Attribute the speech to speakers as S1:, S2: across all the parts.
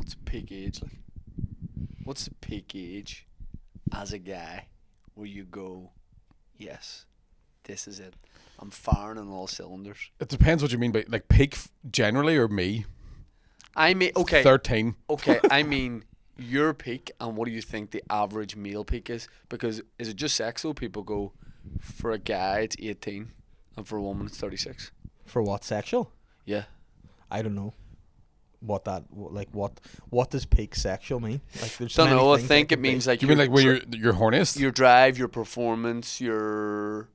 S1: What's peak age like? What's the peak age as a guy where you go, yes, this is it. I'm firing on all cylinders.
S2: It depends what you mean by like peak generally or me.
S1: I mean, okay.
S2: 13.
S1: Okay, I mean your peak, and what do you think the average male peak is? Because is it just sex though? People go, for a guy it's 18, and for a woman it's 36.
S3: For what, sexual?
S1: Yeah.
S3: I don't know. What does peak sexual mean? Like, there's
S1: Don't
S3: many
S1: know. I
S3: things
S1: think
S3: that
S1: it
S3: could
S1: means
S3: be.
S1: like
S2: You mean like when you're horniest?
S1: your drive, your performance, your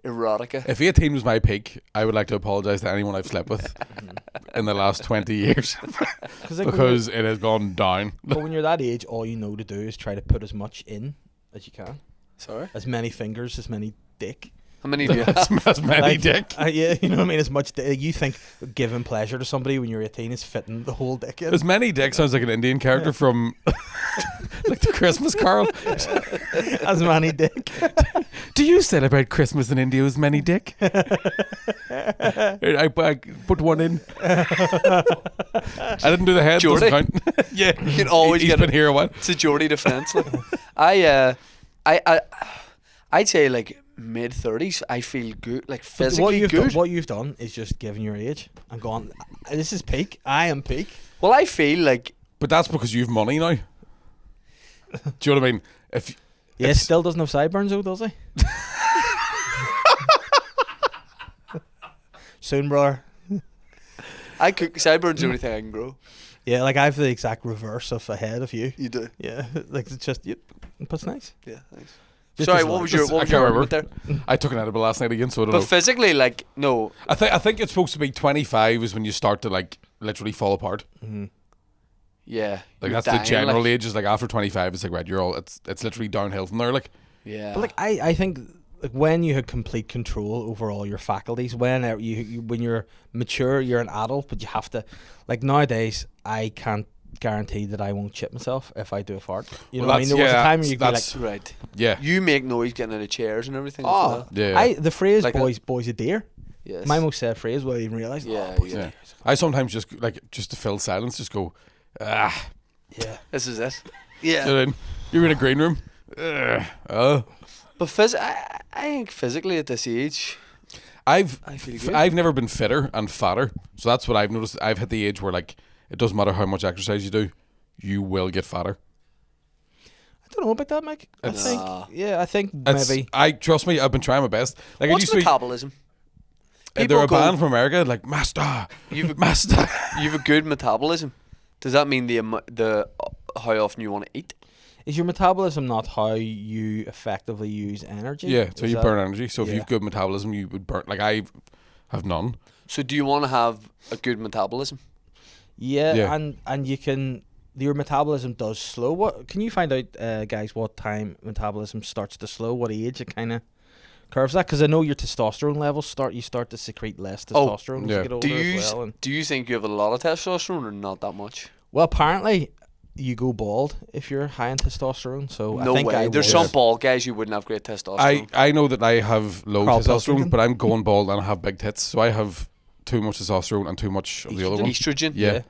S1: erotica.
S2: If 18 was my peak, I would like to apologise to anyone I've slept with in the last 20 years
S3: Like,
S2: because it has gone down.
S3: but when you're that age, all you know to do is try to put as much in as you can.
S1: Sorry.
S3: As many fingers, as many dick.
S1: How many do you have?
S2: As many
S3: Like,
S2: dick.
S3: Yeah, you know what I mean? As much you think giving pleasure to somebody when you're 18 is fitting the whole dick in.
S2: As many dick sounds like an Indian character from like the Christmas Carol.
S3: As many dick.
S2: Do you celebrate Christmas in India as many dick? I put one in. I didn't do the head.
S1: Geordie?
S2: Doesn't count. Yeah,
S1: You can always
S2: He's
S1: get
S2: been here a while.
S1: It's a Geordie defence. Like. I'd say like mid-30s. I feel good, like physically good.
S3: What you've done is just given your age and gone, this is peak. I am peak.
S1: Well, I feel like
S2: But that's because you've money now. Do you know what I mean?
S3: Yeah, still doesn't have sideburns though, does he? Soon, brother.
S1: I could sideburns the only thing I can grow.
S3: Yeah, like I have the exact reverse of a head of you.
S1: You do.
S3: Yeah, like it's just, yep, that's nice.
S1: Yeah, thanks.
S3: Just
S1: Sorry,
S3: as
S1: what
S3: like-
S1: was your
S2: I can't
S1: argument there?
S2: I took an edible last night again, so I don't
S1: But
S2: know.
S1: physically, like, no.
S2: I think it's supposed to be 25 is when you start to like literally fall apart.
S3: Mm-hmm.
S1: Yeah.
S2: Like
S1: you're
S2: that's
S1: dying,
S2: the general
S1: like,
S2: age. Is like after 25, it's like right, you're all. It's literally downhill from there. Like
S1: Yeah.
S3: But like I think like when you have complete control over all your faculties, when you're mature, you're an adult, but you have to, like nowadays, I can't guarantee that I won't shit myself if I do a fart. You know
S2: Well,
S3: what I mean? There was a time where you'd be like,
S1: That's right.
S2: yeah,
S1: You make noise getting out of chairs and everything.
S3: oh,
S1: as well.
S2: yeah.
S3: the phrase
S1: Like
S3: boys a deer.
S1: Yes.
S3: My most said phrase where I even realised,
S1: Yeah,
S3: boys a
S2: yeah.
S3: deer.
S2: I sometimes just to fill silence, just go, ah.
S3: Yeah.
S1: This is it.
S2: You
S1: Yeah.
S2: know, you're in a green room. Oh,
S1: But I think physically at this age, I feel good.
S2: I've never been fitter and fatter, so that's what I've noticed. I've hit the age where like it doesn't matter how much exercise you do, you will get fatter.
S3: I don't know about that, Mike. I think maybe.
S2: I trust me. I've been trying my best. Like
S1: What's
S2: it used to be.
S1: metabolism?
S2: They're
S1: People
S2: a
S1: go-
S2: band from America, like Master. Master.
S1: You have a good metabolism. Does that mean the how often you want to eat?
S3: Is your metabolism not how you effectively use energy?
S2: Yeah, so
S3: Is
S2: you
S3: that-
S2: burn energy. So if
S3: yeah.
S2: you've good metabolism, you would burn. Like I have none.
S1: So do you want to have a good metabolism?
S3: Yeah,
S2: Yeah.
S3: and you can. Your metabolism does slow. What can you find out, guys? What time metabolism starts to slow? What age it kind of curves that? Because I know your testosterone levels you start to secrete less testosterone as
S2: yeah.
S3: you get older as well.
S1: Do you think you have a lot of testosterone or not that much?
S3: Well, apparently you go bald if you're high in testosterone. So
S1: No
S3: I think
S1: way. There's
S3: would.
S1: some bald guys who wouldn't have great testosterone.
S2: I know that I have low
S3: Carl
S2: testosterone,
S3: Pilkington?
S2: but I'm going bald and I have big tits, so I have too much testosterone and too much of the other one.
S1: Estrogen.
S2: Yeah.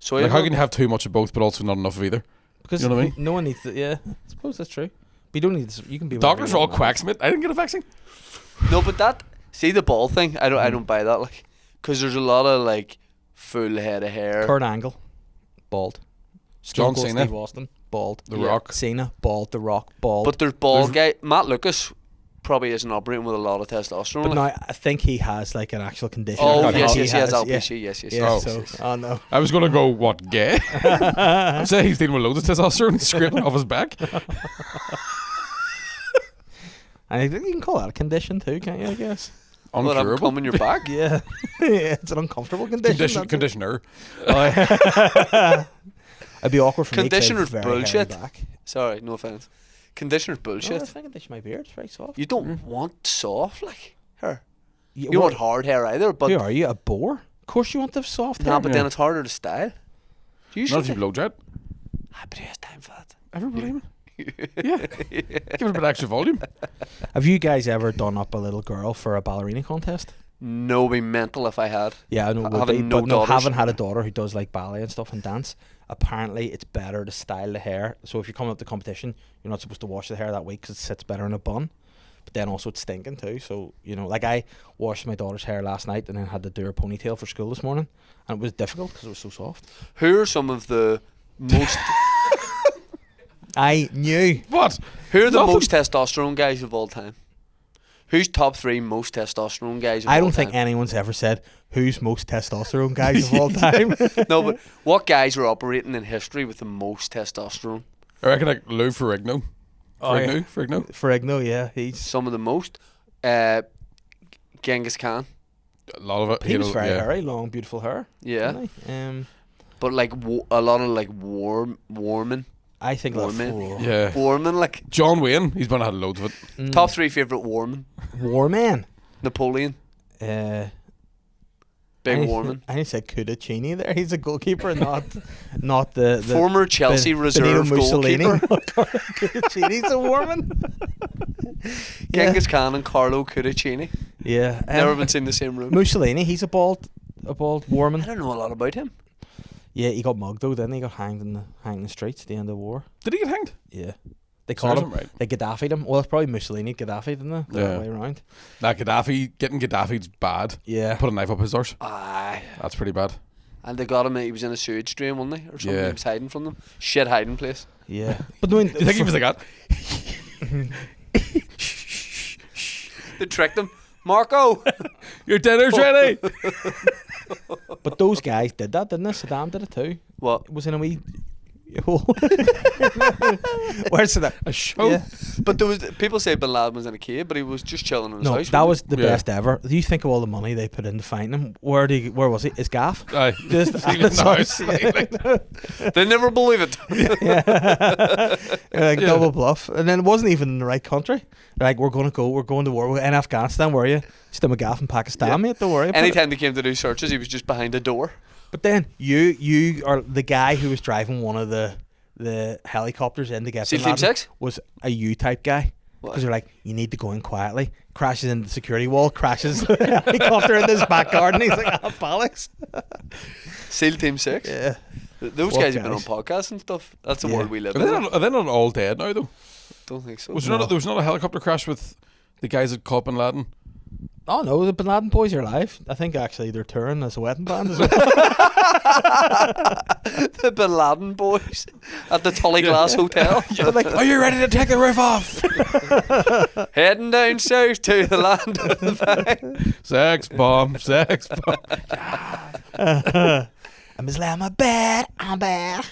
S1: So
S2: Like how can you have too much of both, but also not enough of either?
S3: Because
S2: You know what I mean?
S3: no one needs to. Yeah, I suppose that's true. But you don't need. You can be.
S2: Doctors are all
S3: whatever you want.
S2: quacks, mate. I didn't get a vaccine.
S1: No, but the bald thing. I don't buy that. Like, because there's a lot of like full head of hair.
S3: Kurt Angle, bald.
S2: John
S3: Stone Cold
S2: Cena.
S3: Steve Austin, bald.
S2: The
S1: Yeah.
S2: Rock.
S3: Cena, bald. The Rock, bald.
S1: But there's bald guy. Matt Lucas probably isn't operating with a lot of testosterone.
S3: But
S1: like.
S3: now I think he has like an actual condition.
S1: Oh
S2: God,
S1: yes,
S2: he
S1: yes, he has
S3: yeah.
S1: alopecia. Yes, yes,
S3: Yeah,
S1: yes.
S3: so
S1: yes.
S3: oh no.
S2: I was gonna go what gay? I'm saying he's dealing with loads of testosterone. He's scraping off his back.
S3: I think you can call that a condition too, can't you? I guess.
S1: Will it have
S2: Uncurable.
S1: cum in your back?
S3: Yeah, yeah. It's an uncomfortable condition. that's it.
S2: Conditioner.
S3: Oh, yeah. It'd be awkward for
S1: Conditioner's
S3: me. 'cause I have very hairy
S1: bullshit.
S3: back.
S1: Sorry, no offense. Conditioner's
S3: No,
S1: bullshit.
S3: I think condition my beard. It's very soft.
S1: You don't want soft like hair.
S3: You,
S1: You don't want hard hair either. But
S3: Who are you? A boar? Of course you want to have soft
S1: nah,
S3: hair.
S1: but then it's harder to style. You
S2: Not if you blow jet.
S1: but he has time for that.
S2: Everybody. Yeah. Give it a bit of extra volume.
S3: Have you guys ever done up a little girl for a ballerina contest?
S1: No, it'd be mental if I had.
S3: Yeah, I know. it would
S1: Having
S3: be,
S1: no
S3: but no,
S1: daughters.
S3: having had a daughter who does like ballet and stuff and dance, apparently it's better to style the hair. So if you're coming up to competition, you're not supposed to wash the hair that week because it sits better in a bun. But then also it's stinking too. So, you know, like I washed my daughter's hair last night and then had to do her ponytail for school this morning. And it was difficult because it was so soft.
S1: Who are some of the most...
S3: I knew.
S2: What?
S1: Who are the
S2: Nothing.
S1: most testosterone guys of all time? Who's top 3 most testosterone guys of all
S3: I
S1: time?
S3: don't think anyone's ever said who's most testosterone guys of all time.
S1: No, but what guys are operating in history with the most testosterone?
S2: I reckon like Lou Ferrigno.
S3: Oh, yeah.
S2: Ferrigno.
S3: Ferrigno, yeah. He's
S1: Some of the most. Genghis Khan.
S2: A lot of it.
S3: he
S2: you
S3: was
S2: know,
S3: very
S2: yeah.
S3: hairy, long, beautiful hair.
S1: Yeah.
S3: Wasn't he?
S1: But like a lot of like warmen.
S3: I think
S1: Warmen.
S2: Yeah.
S1: Warmen, like
S2: John Wayne, he's been had loads of it.
S1: top 3 favourite warmen.
S3: Warman.
S1: Napoleon. Big warman.
S3: I said Cudicini there. He's a goalkeeper, not the
S1: Former Chelsea reserve goalkeeper.
S3: Cudicini's a warman.
S1: Genghis Khan and Carlo Cudicini.
S3: Yeah.
S1: Never been seen in the same room.
S3: Mussolini, he's a bald warman.
S1: I don't know a lot about him.
S3: Yeah, he got mugged though, didn't he? Got hanged in the streets at the end of the war.
S2: Did he get hanged?
S3: Yeah. They caught him.
S2: Right.
S3: They Gaddafi'd him. Well, it's probably Mussolini Gaddafi, didn't they? The
S2: Yeah.
S3: other way around.
S2: Nah, getting Gaddafi's bad.
S3: Yeah.
S2: Put a knife up his arse.
S1: Aye.
S2: That's pretty bad.
S1: And they got him, he was in a sewage drain, wasn't he? Or something,
S2: Yeah.
S1: he was hiding from them. Shit hiding place.
S3: Yeah. But I mean,
S2: Do you think he was like that?
S1: They tricked him. Marco!
S2: Your dinner's ready.
S3: but those guys did that, didn't they? Saddam did it too.
S1: What?
S3: It was in a wee hole. Where's that?
S2: A show.
S3: Yeah.
S1: But there was people say Bin Laden was in a cave, but he was just chilling in his
S3: No,
S1: house.
S3: that
S1: wasn't
S3: was the
S2: Yeah.
S3: best ever. Do you think of all the money they put into finding him? Where was he? His gaff?
S2: Aye.
S3: Just
S2: He was in the house.
S1: he? They never believe it.
S3: Like double bluff. And then it wasn't even in the right country. They're like, we're going to war in Afghanistan, were you? Just a gaff in Pakistan,
S1: Yeah.
S3: mate, don't worry about it.
S1: Anytime they came to do searches, he was just behind a door.
S3: But then you are the guy who was driving one of the helicopters in to get
S1: SEAL
S3: Bin
S1: Team
S3: Laden
S1: 6?
S3: was a U-type guy.
S1: What?
S3: Because they're like, you need to go in quietly. Crashes into the security wall, crashes the helicopter in his back garden. He's like, bollocks.
S1: SEAL Team 6?
S3: Yeah.
S1: Those
S3: What
S1: guys have been on
S3: guys?
S1: podcasts and stuff. That's the
S3: Yeah.
S1: world we live
S2: Are
S1: in.
S2: they not all dead now though?
S1: Don't think so.
S2: Was there not a helicopter crash with the guys that caught Bin Laden?
S3: Oh no, the Bin Laden boys are alive. I think actually they're touring as a wedding band as well.
S1: The Bin Laden boys at the Tully Glass Hotel.
S3: But like,
S2: Are you ready to take the roof off?
S1: Heading down south to the land of the vine.
S2: Sex bomb.
S3: I'm Islamabad, I'm bad.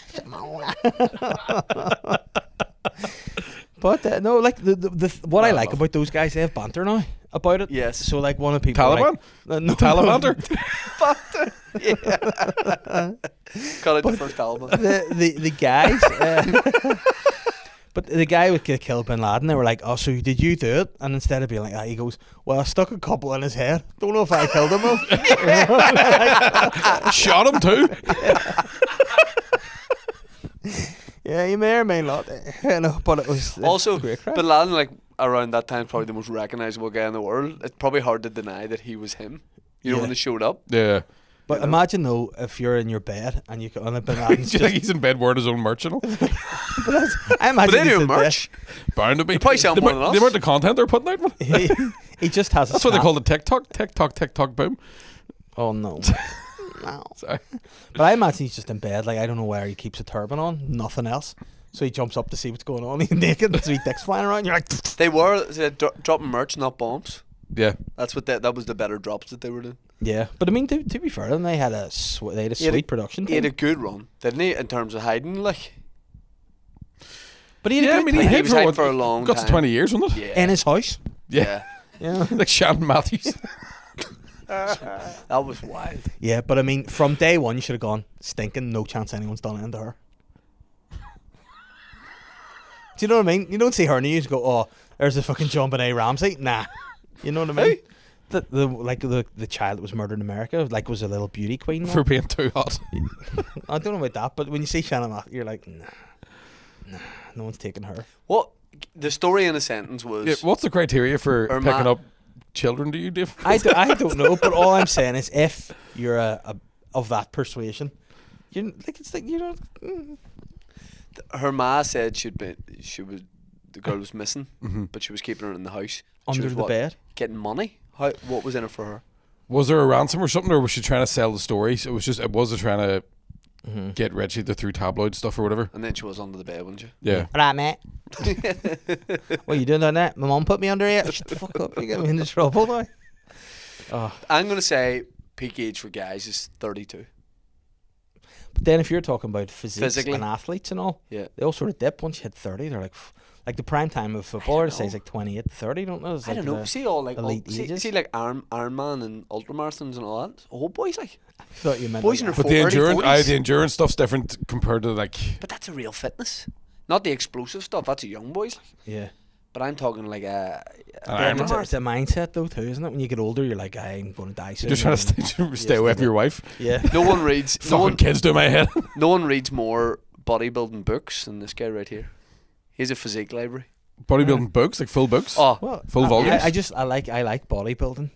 S3: But no, like the what I like about those guys, they have banter now about it.
S1: Yes.
S3: So like one of the people
S2: Taliban?
S3: like, no,
S2: Talibander?
S1: Yeah. Call it the first album.
S3: the guys. But the guy would get killed Bin Laden. They were like, "Oh, so did you do it?" And instead of being like that, he goes, "Well, I stuck a couple in his head. Don't know if I killed him."
S2: Shot him too.
S3: Yeah, you may or may not. You know, but it was
S1: Also,
S3: great crack.
S1: Bin Laden, like around that time, probably the most recognizable guy in the world. It's probably hard to deny that he was him. You know,
S3: Yeah.
S1: when they showed up.
S2: Yeah.
S3: But
S1: you know?
S3: imagine though, if you're in your bed and you can on a Bin Laden's
S2: Do you think
S3: just,
S2: he's in bed wearing his own merch and all?
S3: I
S1: But
S3: imagine
S1: they
S3: he's
S1: do
S3: in bed.
S1: merch.
S2: Bound to be.
S1: They probably sell
S2: the,
S1: more
S2: amount-
S1: than us.
S2: the amount of content they're putting out, man.
S3: He just has.
S2: That's
S3: a
S2: what they
S3: snap.
S2: call the TikTok, boom.
S3: Oh no. No.
S2: Sorry.
S3: But I imagine he's just in bed. Like I don't know where he keeps a turban on. Nothing else. So he jumps up to see what's going on. He's naked. There's wee dicks flying around. You're like,
S1: They were dropping merch, not bombs.
S2: Yeah.
S1: That's what that was the better drops that they were doing.
S3: yeah. But I mean, to be fair, to them, they had a
S1: He had a-
S3: sweet production
S1: He had a
S3: team.
S1: good run, didn't he? In terms of hiding, like
S3: But he had
S2: Yeah,
S3: a
S2: I
S3: good
S2: mean,
S3: time.
S2: he
S1: He
S2: hid
S1: was
S2: for,
S1: hiding
S2: what,
S1: for a long
S2: got to
S1: time.
S2: 20 years, wasn't it?
S1: yeah,
S3: in his house.
S2: Yeah.
S3: Yeah.
S2: Like Shannon Matthews.
S1: that was wild.
S3: Yeah, but I mean, from day one, you should have gone stinking. No chance anyone's done anything to her. Do you know what I mean? You don't see her and you just go, "Oh, there's a fucking John Benet Ramsey." Nah, you know what I mean? The child that was murdered in America, like, was a little beauty queen.
S2: For being too hot.
S3: I don't know about that, but when you see Shannon Matthews, you're like, nah, no one's taking her.
S1: What the story in a sentence was?
S2: Yeah, what's the criteria for
S1: Or
S2: picking
S1: Ma-
S2: up children do you, Dave?
S3: I don't know, but all I'm saying is if you're of that persuasion, you like it's like you know.
S1: Her ma said the girl was missing,
S2: Mm-hmm.
S1: but she was keeping her in the house. She
S3: Under
S1: was
S3: the bed.
S1: getting money. What was in it for her?
S2: Was there a ransom or something, or was she trying to sell the story? So it was trying to
S3: Mm-hmm.
S2: get rich either through tabloid stuff or whatever.
S1: And then she was under the bed, wasn't she?
S2: Yeah.
S3: Right, mate. What are you doing down there? My mum put me under here. Shut the fuck up. You get me into trouble now. Oh.
S1: I'm gonna say peak age for guys is 32.
S3: But then if you're talking about physiques
S1: Physically.
S3: and athletes and all,
S1: Yeah.
S3: they all sort of dip once you hit 30. They're like the prime time of footballers says
S1: know.
S3: like 28 to 30, don't they? It's
S1: I
S3: like
S1: don't know.
S3: the-
S1: See all like
S3: elite
S1: see
S3: ages.
S1: like Ironman and ultramarathons and all that. Oh, boys like.
S3: I thought you meant
S1: Boys
S3: like
S1: in their
S2: But the
S1: early
S2: endurance,
S1: 40s.
S2: the endurance stuff's different compared to like.
S1: But that's a real fitness, not the explosive stuff. That's a young boys. Like.
S3: yeah.
S1: But I'm talking like
S2: An
S3: It's
S2: Ironman.
S3: a mindset though too, isn't it? When you get older, you're like, I'm going to die soon.
S2: You're just trying to stay away from your wife.
S3: Yeah.
S1: No one reads. no
S2: Fucking
S1: one.
S2: kids do my head.
S1: No one reads more bodybuilding books than this guy right here. He's a physique library.
S2: Bodybuilding books, like full books.
S1: Oh,
S3: Well,
S2: Full volumes?
S3: I like bodybuilding.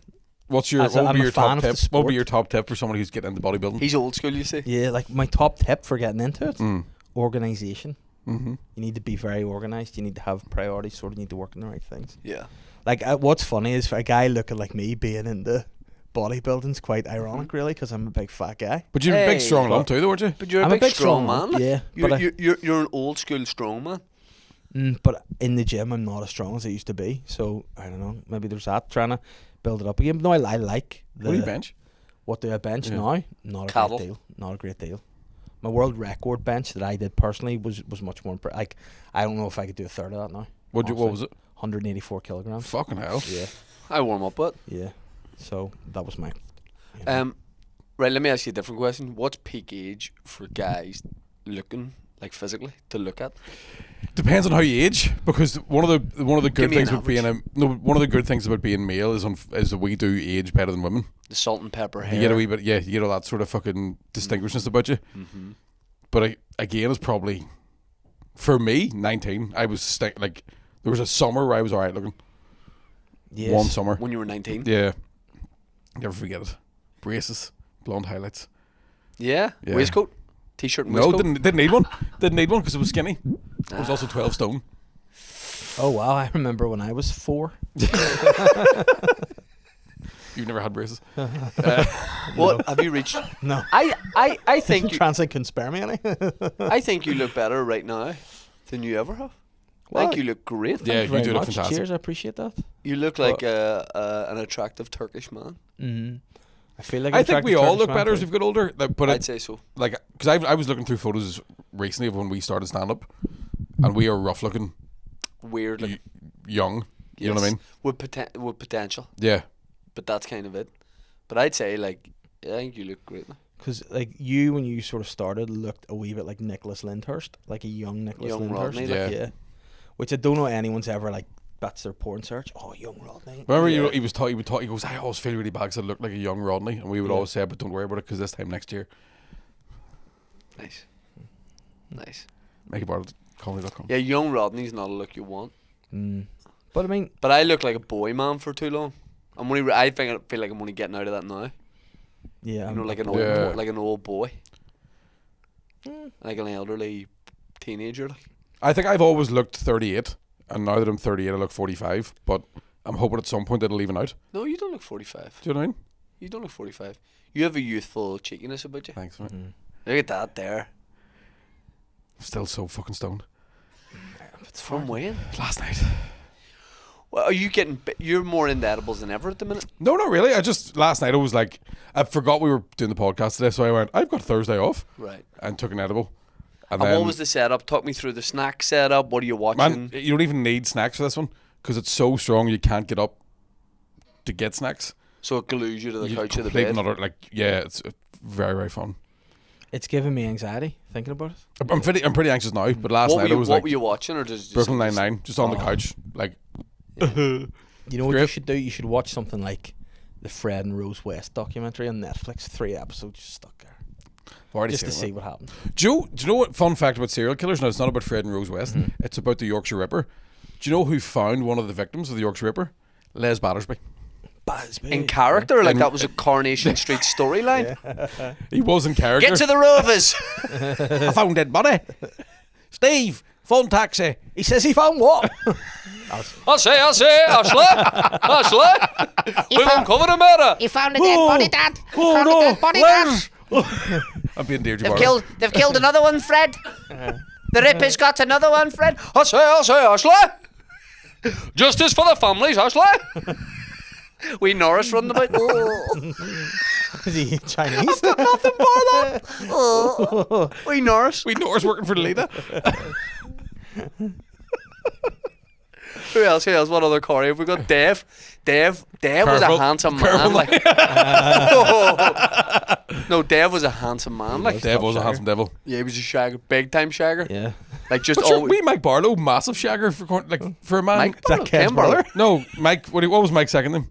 S2: What's your
S3: As
S2: what would
S3: I'm
S2: be
S3: a
S2: your
S3: fan
S2: top
S3: of the
S2: tip? What would be
S3: sport.
S2: your top tip for somebody who's getting into bodybuilding?
S1: he's old school, you see.
S3: Yeah, like my top tip for getting into it,
S2: Mm.
S3: organisation.
S2: Mm-hmm.
S3: You need to be very organised. You need to have priorities. Sort of need to work on the right things.
S1: Yeah.
S3: Like what's funny is for a guy looking like me being into bodybuilding's quite ironic, really, because I'm a big fat guy.
S2: But you're a big
S1: Hey,
S2: strong
S1: but-
S2: lump too, though, weren't you?
S1: But you're
S3: I'm
S1: a big strong man. Like.
S3: Yeah,
S1: You're,
S3: but
S1: you're an old school strong man.
S3: but in the gym I'm not as strong as I used to be. So I don't know. Maybe there's that trying to build it up again. But no, I like the.
S2: What do you bench?
S3: What do I bench
S2: Yeah.
S3: now? Not a
S1: Cattle.
S3: great deal. Not a great deal. My world record bench that I did personally was much more like I don't know if I could do a third of that now.
S2: What was it?
S3: 184 kilograms.
S2: Fucking hell.
S3: Yeah,
S1: I warm up with.
S3: yeah. So that was my. You know.
S1: Right. Let me ask you a different question. What's peak age for guys looking like physically to look at?
S2: Depends on how you age, because one of the good
S1: Give me an
S2: things about being one of the good things about being male is that we do age better than women.
S1: The salt and pepper hair.
S2: You get a wee bit, you get all that sort of fucking distinguishedness about you.
S1: Mm-hmm.
S2: But again, it's probably for me 19. I was like there was a summer where I was alright looking.
S3: Yes.
S2: One summer.
S1: When you were 19.
S2: Yeah. Never forget it. Braces, blonde highlights.
S1: Yeah.
S2: Yeah.
S1: Waistcoat. T-shirt and
S2: No,
S1: waistcoat.
S2: didn't need one. Didn't need one because it was skinny. I was also 12 stone.
S3: Oh wow! I remember when I was 4.
S2: You've never had braces.
S1: What have you reached?
S3: No.
S1: I think you,
S3: Translate can spare me any.
S1: I think you look better right now than you ever have. I
S3: Well,
S1: think you look great.
S2: Yeah, you
S3: Very
S2: do look
S3: much.
S2: fantastic.
S3: Cheers, I appreciate that.
S1: You look like an attractive Turkish man.
S3: Mm-hmm. I feel like
S2: I think we all look
S3: Turkish
S2: better
S3: man
S2: as we've got older. But
S1: I'd say so.
S2: like, because I was looking through photos recently of when we started stand up, and we are rough looking,
S1: Weird. Like,
S2: young. You know what I
S1: yes,
S2: mean?
S1: With potential,
S2: Yeah.
S1: but that's kind of it. But I'd say like I think you look great now.
S3: Because like you, when you sort of started, looked a wee bit like Nicholas Lyndhurst, like a young Nicholas
S1: Young
S3: Lyndhurst.
S1: Rodney,
S2: like-
S3: yeah. Which I don't know anyone's ever like. That's their porn search. Oh, young Rodney.
S2: Remember,
S1: Yeah.
S2: he would talk. He goes, I always feel really bad because I look like a young Rodney, and we would
S3: Yeah.
S2: always say, but don't worry about it because this time next year,
S1: Nice, nice.
S2: MickyBartlettComedy.com.
S1: Yeah, young Rodney's not a look you want.
S3: Mm. But I mean,
S1: But I look like a boy man for too long. I feel like I'm only getting out of that now.
S3: yeah.
S1: You know, like an old boy, like an elderly teenager. Like.
S2: I think I've always looked 38, and now that I'm 38, I look 45. But I'm hoping at some point it'll even out.
S1: No, you don't look 45.
S2: Do you know what I mean?
S1: You don't look 45. You have a youthful cheekiness about you.
S2: Thanks, man.
S3: Mhm.
S1: Look at that there.
S2: Still so fucking stoned.
S1: It's from when?
S2: Last night.
S1: Well, are you getting? You're more into edibles than ever at the minute.
S2: No, not really. Last night I was like, I forgot we were doing the podcast today, so I went, I've got Thursday off,
S1: Right.
S2: and took an edible.
S1: And
S2: then,
S1: what was the setup? Talk me through the snack setup. What are you watching?
S2: man, you don't even need snacks for this one because it's so strong you can't get up to get snacks.
S1: So it glues you to the
S2: You
S1: couch of the
S2: complete
S1: bed.
S2: another, like, yeah, it's very, very fun.
S3: it's giving me anxiety thinking about it.
S2: I'm pretty anxious now, but last
S1: What
S2: night
S1: were you,
S2: I was
S1: what
S2: like
S1: were you watching, or just
S2: Brooklyn Nine-Nine, just on the couch, like.
S3: You know what you
S2: Great.
S3: should do? You should watch something like the Fred and Rose West documentary on Netflix. 3 episodes just stuck there,
S2: I've already
S3: just to
S2: seen
S3: see
S2: it.
S3: what happens.
S2: Do you know what fun fact about serial killers? No, it's not about Fred and Rose West.
S3: Mhm.
S2: It's about the Yorkshire Ripper. Do you know who found one of the victims of the Yorkshire Ripper? Les Battersby.
S1: in character, like that was a Coronation Street storyline.
S2: He was in character.
S1: Get to the Rovers.
S3: I found dead body. Steve, phone taxi. He says he found what?
S1: I say, Ashley. We've uncovered a murder.
S4: He found a dead body, Dad. He
S3: Oh,
S4: found
S3: no.
S4: a dead body, Dad.
S2: I'm being Deirdre
S4: They've
S2: Barlow.
S4: killed another one, Fred. The Ripper's got another one, Fred.
S1: I say, Ashley. Justice for the families, Ashley. We Norris running about.
S3: Is he Chinese?
S1: Nothing for that. We Norris.
S2: We know us working for the leader.
S1: Who else? What other Corey have we got? Dave was a
S2: Careful.
S1: handsome
S2: Careful.
S1: man. Like, no, Dave was a handsome man. Like,
S2: Dave was a handsome devil.
S1: yeah, he was a shagger, big time shagger.
S3: Yeah.
S1: Like just
S2: But sure,
S1: always.
S2: we Mike Barlow, massive shagger for a man.
S1: Mike
S3: that
S1: Barlow,
S3: Ken's
S1: Ken Barlow.
S3: brother?
S2: No, Mike. What was Mike's second name?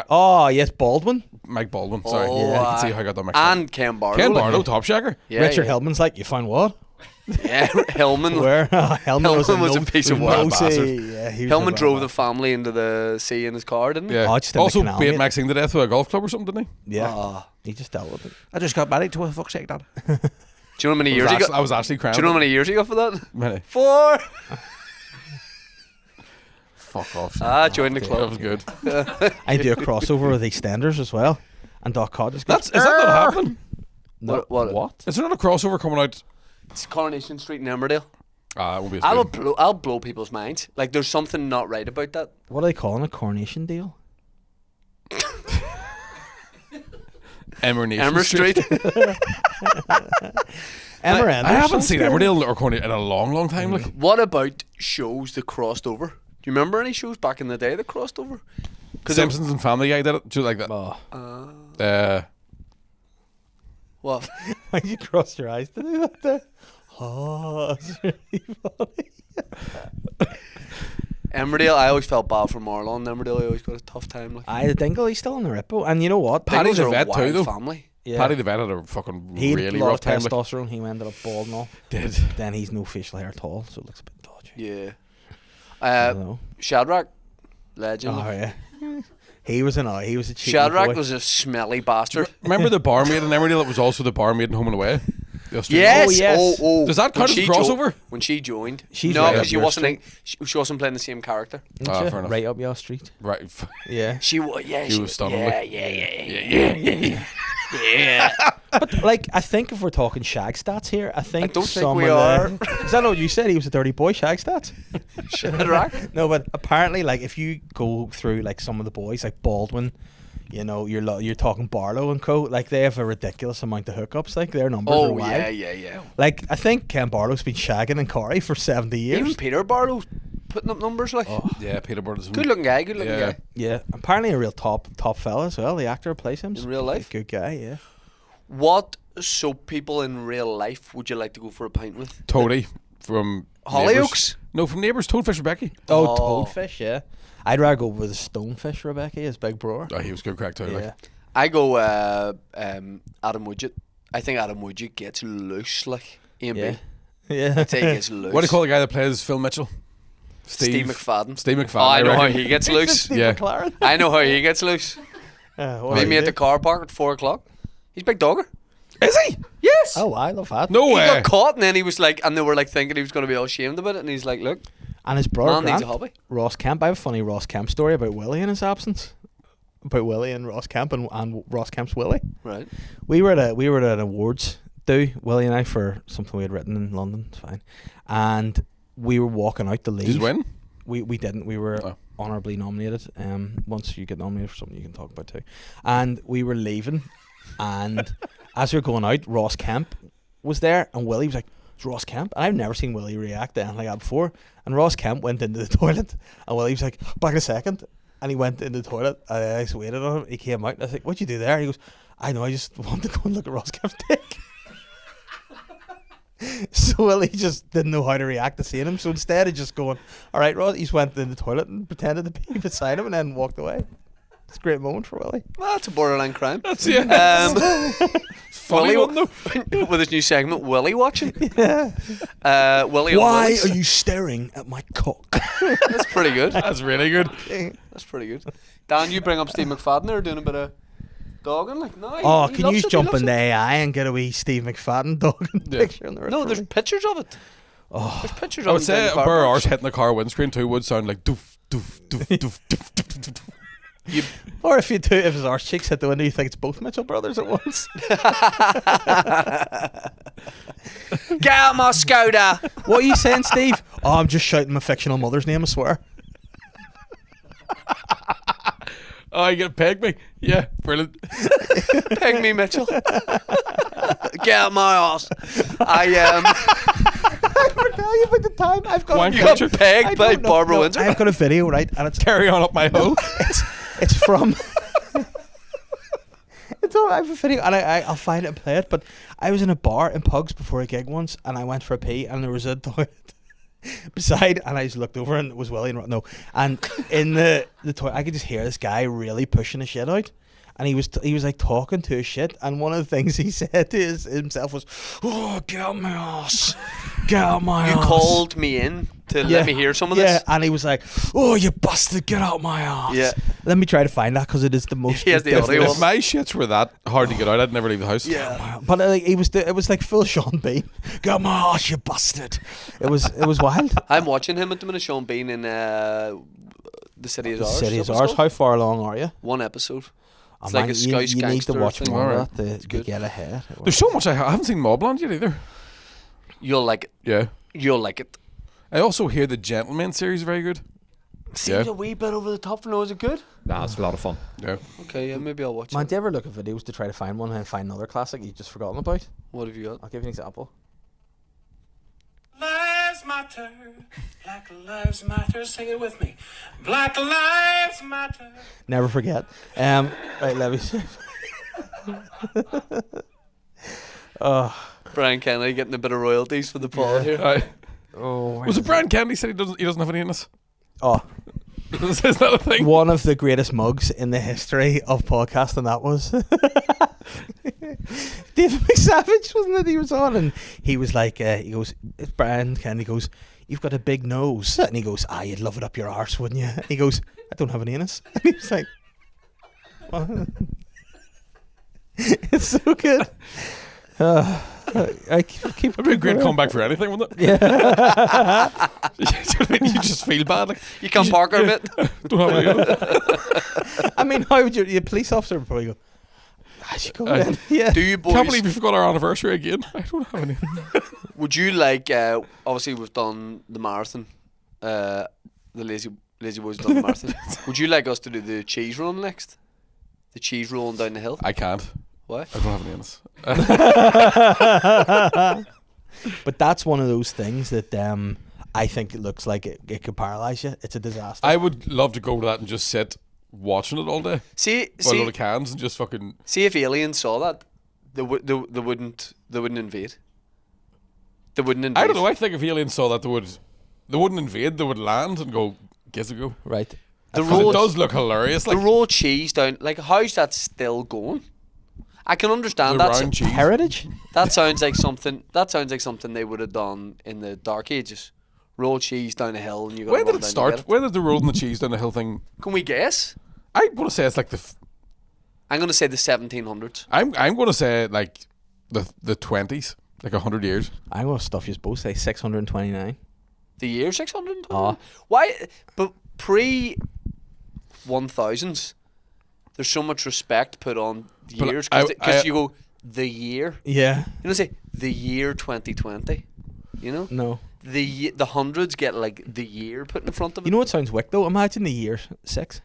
S3: Oh, yes, Baldwin.
S2: Mike Baldwin. Sorry,
S1: Oh,
S2: I can see how I got that mixed up.
S1: And Ken Barlow.
S2: Ken
S1: like,
S2: Barlow, top shagger.
S1: Yeah,
S3: Richard
S1: yeah.
S3: Hillman's like, you found what?
S1: Yeah, Hillman.
S3: Where? Hillman was
S1: Hillman was a
S3: no-
S1: piece of
S3: no
S1: work.
S3: say- Yeah, he was
S1: Hillman
S3: a
S1: drove
S3: bad
S1: the family into the sea in his car, didn't he?
S2: Yeah.
S3: Oh, just in the
S2: Also
S3: canal,
S2: beat
S3: mate.
S2: Maxine to death with a golf club or something, didn't he?
S3: Yeah.
S1: Ah.
S3: He just dealt with it.
S2: I just got married to a fuck's sake, Dad.
S1: Do you know how many years he got?
S2: I was actually crying.
S1: Do you know how many years he got for that?
S2: Many.
S1: 4.
S2: Fuck off.
S1: Joined the
S2: That
S1: club.
S2: was good.
S3: I do a crossover with EastEnders as well. And Doc Cod just goes,
S2: Is that not happening?
S3: no,
S1: What?
S2: Is there not a crossover coming out?
S1: It's Coronation Street in Emmerdale.
S2: That won't be as good.
S1: I'll blow people's minds. Like there's something not right about that.
S3: What are they calling a coronation deal?
S1: Emmer Street.
S3: Emma
S2: I haven't seen Emmerdale or Corny in a long, long time. Like,
S1: What about shows that crossed over? Do you remember any shows back in the day that crossed over?
S2: Simpsons and Family Guy did it. Do you like that?
S3: Oh.
S1: What?
S3: Why'd you cross your eyes to do that there? Oh, it's really funny.
S1: Emmerdale, I always felt bad for Marlon. Emmerdale, I always got a tough time. Like,
S3: The Dingle, he's still on the Rippo. And you know what?
S2: Paddy
S1: Dingles
S2: the
S1: are a
S2: vet too,
S1: wild
S2: though.
S1: family.
S3: Yeah.
S2: Paddy the vet had a fucking
S3: He had
S2: really
S3: a lot
S2: rough
S3: of
S2: time. Like,
S3: testosterone. He ended up bald and all.
S2: did.
S3: Then he's no facial hair at all, so it looks a bit dodgy.
S1: Yeah.
S3: I don't know.
S1: Shadrach, legend.
S3: Oh, yeah. He was a cheeky
S1: Shadrach
S3: boy.
S1: was a smelly bastard.
S2: Remember the barmaid in Emmerdale that was also the barmaid in Home and Away? The Australian-
S1: Yes.
S3: Oh, yes.
S1: Oh.
S2: Does that count
S1: When
S2: as
S1: she
S2: crossover?
S1: when she joined.
S3: She's
S1: no,
S3: right
S1: because
S3: up
S1: she
S3: your
S1: wasn't. She wasn't playing the same character.
S3: Isn't
S2: Ah,
S3: she?
S2: fair enough.
S3: Right up your street.
S2: Right.
S3: Yeah.
S1: She was. Yeah.
S2: She was stunning, like.
S1: Yeah.
S3: But, like, I think if we're talking shag stats here, I think
S1: I don't think
S3: some
S1: we
S3: of
S1: are.
S3: Is that what you said? He was a dirty boy, shag stats?
S1: Shadrach.
S3: No, but apparently, like, if you go through, like, some of the boys, like Baldwin, you know, you're talking Barlow and co, like, they have a ridiculous amount of hookups. Like, their numbers are
S1: Oh
S3: wild.
S1: yeah.
S3: Like, I think Ken Barlow's been shagging and Corey for 70 years.
S1: Even Peter Barlow putting up numbers like.
S3: Oh,
S2: Yeah, Peter Burns.
S1: Good looking guy. Good looking
S2: Yeah.
S1: guy.
S3: yeah. Apparently a real top fella as well. The actor who plays him.
S1: In real life?
S3: Good guy, yeah.
S1: What soap people in real life would you like to go for a pint with?
S2: Toadie from
S1: Hollyoaks?
S2: Neighbours. No, from Neighbours. Toadfish Rebecca.
S3: Oh,
S1: Oh.
S3: Toadfish, yeah. I'd rather go with a Stonefish, Rebecca, his big brother.
S2: Oh, he was good crack too.
S3: Yeah.
S2: Like.
S1: I go Adam Woodgett. I think Adam Woodgett gets loose like A&B.
S3: Yeah. Yeah.
S1: I'd say he gets loose.
S2: What do you call the guy that plays Phil Mitchell?
S1: Steve McFadden.
S2: Steve McFadden.
S1: Oh, I know how
S2: reckon.
S1: he gets loose.
S2: Yeah.
S3: McLaren.
S1: I know how he gets loose.
S3: What
S1: Meet
S3: do
S1: me
S3: you
S1: at the
S3: do?
S1: car park at 4 o'clock. He's a big dogger.
S2: Is he?
S1: Yes.
S3: Oh, I love that.
S2: No
S1: He
S2: way.
S1: got caught and then he was like, and they were like thinking he was going to be all ashamed about it, and he's like, look,
S3: And his brother,
S1: man needs
S3: Grant,
S1: a hobby.
S3: Ross Kemp. I have a funny Ross Kemp story about Willy in his absence. About Willy and Ross Kemp and Ross Kemp's Willy.
S1: Right.
S3: We were at an awards do, Willy and I, for something we had written in London. It's fine. And we were walking out to leave.
S2: Did you win?
S3: We didn't. We were
S2: Oh.
S3: honourably nominated. Once you get nominated for something, you can talk about too. And we were leaving, and as we were going out, Ross Kemp was there, and Willy was like, "It's Ross Kemp." And I've never seen Willy react to anything like that before. And Ross Kemp went into the toilet, and Willy was like, "Back in a second." And he went into the toilet, and I just waited on him. He came out, and I was like, "What'd you do there?" And he goes, "I know, I just wanted to go and look at Ross Kemp's dick." So Willie just didn't know how to react to seeing him. So instead of just going, "All right, Ross," he just went in the toilet and pretended to be beside him and then walked away. It's a great moment for Willy.
S1: Well, that's a borderline crime.
S2: That's it. Funny
S1: Willy,
S2: one though.
S1: with his new segment, Willy watching.
S3: Yeah.
S1: Willy. on Willy's.
S3: you staring at my cock?
S1: That's pretty good.
S2: That's really good.
S1: That's pretty good. Dan, you bring up Steve McFadden there doing a bit of dogging, like no.
S3: Oh,
S1: he
S3: can
S1: loves
S3: you
S1: it, he
S3: jump
S1: loves
S3: into
S1: it.
S3: AI and get a wee Steve McFadden dogging picture in the
S1: No, there's pictures of it.
S3: Oh,
S1: There's pictures
S2: I
S1: of
S2: would
S1: it.
S2: say
S1: down
S2: a
S1: the car
S2: burr
S1: park.
S2: arse hitting the car windscreen too would sound like doof doof doof doof doof doof doof.
S3: or if his arse cheeks hit the window, you think it's both Mitchell brothers at once.
S1: Get out my Skoda.
S3: What are you saying, Steve? Oh, I'm just shouting my fictional mother's name, I swear.
S2: Oh, you gonna peg me? Yeah, brilliant.
S1: Peg me, Mitchell. Get out my ass. I
S3: tell you about the time I've got.
S2: Wank
S1: You got
S2: picture.
S1: pegged by Barbara Windsor.
S3: I've got a video, right, and it's
S2: Carry on up my hole.
S3: it's from. It's all, I have a video, and I'll find it and play it. But I was in a bar in Pugs before a gig once, and I went for a pee, and there was a toilet beside, and I just looked over, and it was Willy. No, and in the toilet, I could just hear this guy really pushing the shit out. And he was like talking to his shit, and one of the things he said to himself was, "Oh, get out my ass, get out my
S1: You
S3: ass."
S1: called me in to let me hear some of this.
S3: Yeah, and he was like, "Oh, you bastard, get out my ass."
S1: Yeah.
S3: Let me try to find that because it is the most.
S1: He has the audio.
S2: If my shits were that hard to get out, I'd never leave the house.
S1: Yeah.
S3: But like, it was like full Sean Bean. Get out my ass, you bastard. It was wild.
S1: I'm watching him at the minute, Sean Bean in The City is Ours.
S3: City is
S1: that was
S3: ours.
S1: called?
S3: How far along are you?
S1: One episode. It's
S3: Oh,
S1: like
S3: man,
S1: a Scouse
S3: you need to
S1: gangster
S3: watch
S1: thing.
S3: more
S2: Alright.
S3: of that to
S1: good.
S3: get ahead.
S2: There's so much I haven't seen Mobland yet either.
S1: You'll like it.
S2: Yeah.
S1: You'll like it.
S2: I also hear the Gentleman series is very good.
S1: Seems
S2: Yeah.
S1: a wee bit over the top for no. Is it good?
S5: Nah, it's a lot of fun.
S2: Yeah.
S1: Okay, yeah, maybe I'll watch
S3: Man,
S1: it.
S3: do you ever look at videos to try to find one and find another classic you've just forgotten about?
S1: What have you got?
S3: I'll give you an example.
S6: Lives matter, Black Lives Matter, sing it with me. Black Lives Matter.
S3: Never forget. Right, let me see.
S1: Brian Kennedy getting a bit of royalties for the pod here.
S2: Was it Brian Kennedy said he doesn't have any in us?
S3: Oh,
S2: Is that a thing?
S3: one of the greatest mugs in the history of podcasting, that was. David McSavage, wasn't it? He was on, and he was like, he goes, it's Brian Kennedy goes, "You've got a big nose." And he goes, "Ah, you'd love it up your arse, wouldn't you?" And he goes, "I don't have an anus." And he was like, what? It's so good. I keep
S2: It'd be a great comeback for anything, wouldn't it?
S3: Yeah.
S2: You just feel bad. Like,
S1: You can park her a bit.
S2: don't have any in us.
S3: I mean, how would your police officer would probably go, "I should go in." Yeah.
S1: Do you boys?
S2: Can't believe we forgot our anniversary again. I don't have any.
S1: Would you like? Obviously, we've done the marathon. The LazyBoyz done the marathon. Would you like us to do the cheese run next? The cheese rolling down the hill.
S2: I can't.
S1: Why?
S2: I don't have any in us.
S3: But that's one of those things that I think it looks like it could paralyze you. It's a disaster.
S2: I would love to go to that and just sit watching it all day.
S1: See,
S2: By a load of cans and just fucking.
S1: see if aliens saw that, they wouldn't invade. They wouldn't invade.
S2: I don't know. I think if aliens saw that, they wouldn't invade. They would land and go, "Gives a go."
S3: Right.
S1: The
S2: 'Cause it
S1: roll,
S2: does look hilarious.
S1: the
S2: Like
S1: raw cheese down. Like, how's that still going? I can
S2: the
S1: understand that.
S2: round cheese.
S3: Heritage?
S1: That sounds like something. That sounds like something they would have done in the Dark Ages. Roll cheese down a hill, and you got.
S2: When did it start? When did the rolling the cheese down the hill thing?
S1: Can we guess?
S2: I want to say it's like
S1: I'm gonna say the 1700s.
S2: I'm going to say like the 20s, like 100 years.
S3: I'm going to stuff you both say 629.
S1: The year 620.
S3: Oh.
S1: Why? But pre 1000s, there's so much respect put on
S2: But
S1: years
S2: I-
S1: because you go the year.
S3: Yeah.
S1: You know, say the year 2020. You know,
S3: No.
S1: the hundreds get like the year put in front of it.
S3: You know what sounds wick though? Imagine the year 6.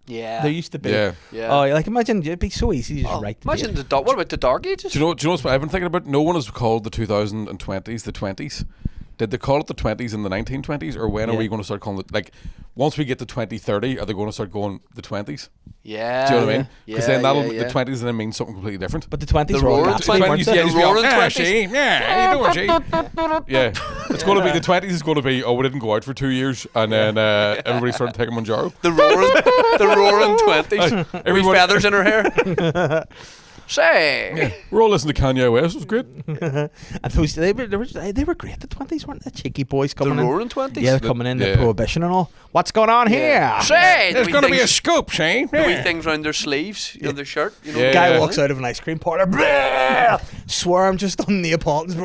S1: Yeah.
S3: There used to be.
S2: Yeah.
S1: Yeah.
S3: Oh, like imagine it'd be so easy to just
S1: Oh,
S3: write the
S1: imagine
S3: date.
S1: what about the Dark Ages?
S2: Do you know what I've been thinking about? No one has called the 2020s the 20s. Did they call it the 20s in the 1920s, or when are
S3: Yeah.
S2: we going to start calling it? Like, once we get to 2030, are they going to start going the 20s?
S1: Yeah.
S2: Do you know what I mean? Because then that'll
S1: yeah.
S2: the 20s then mean something completely different.
S3: But the 20s
S1: The
S3: were all
S1: roaring
S3: gatsby, weren't
S1: 20s,
S3: they?
S1: yeah.
S2: just be
S1: roaring
S2: all,
S1: 20s.
S2: Shane, yeah, how you doing, Shane? Yeah. It's going to be the 20s. Is going to be we didn't go out for 2 years, and then everybody started taking Manjaro.
S1: The roaring 20s. Wee
S2: Everybody-
S1: feathers in her hair. Say.
S2: We're all listening to Kanye West. It was great.
S3: And those they were great. The 20s weren't the cheeky boys
S1: The
S3: coming in.
S1: roaring 20s.
S3: Yeah, they're coming in.
S2: Yeah.
S3: The Prohibition and all. What's going on here?
S1: Say.
S2: There's going to be a scoop, Shane.
S1: The wee things round their sleeves, you know, their shirt. You know,
S2: Yeah.
S3: Guy walks out of an ice cream parlor. Swerm just on Neapolitans.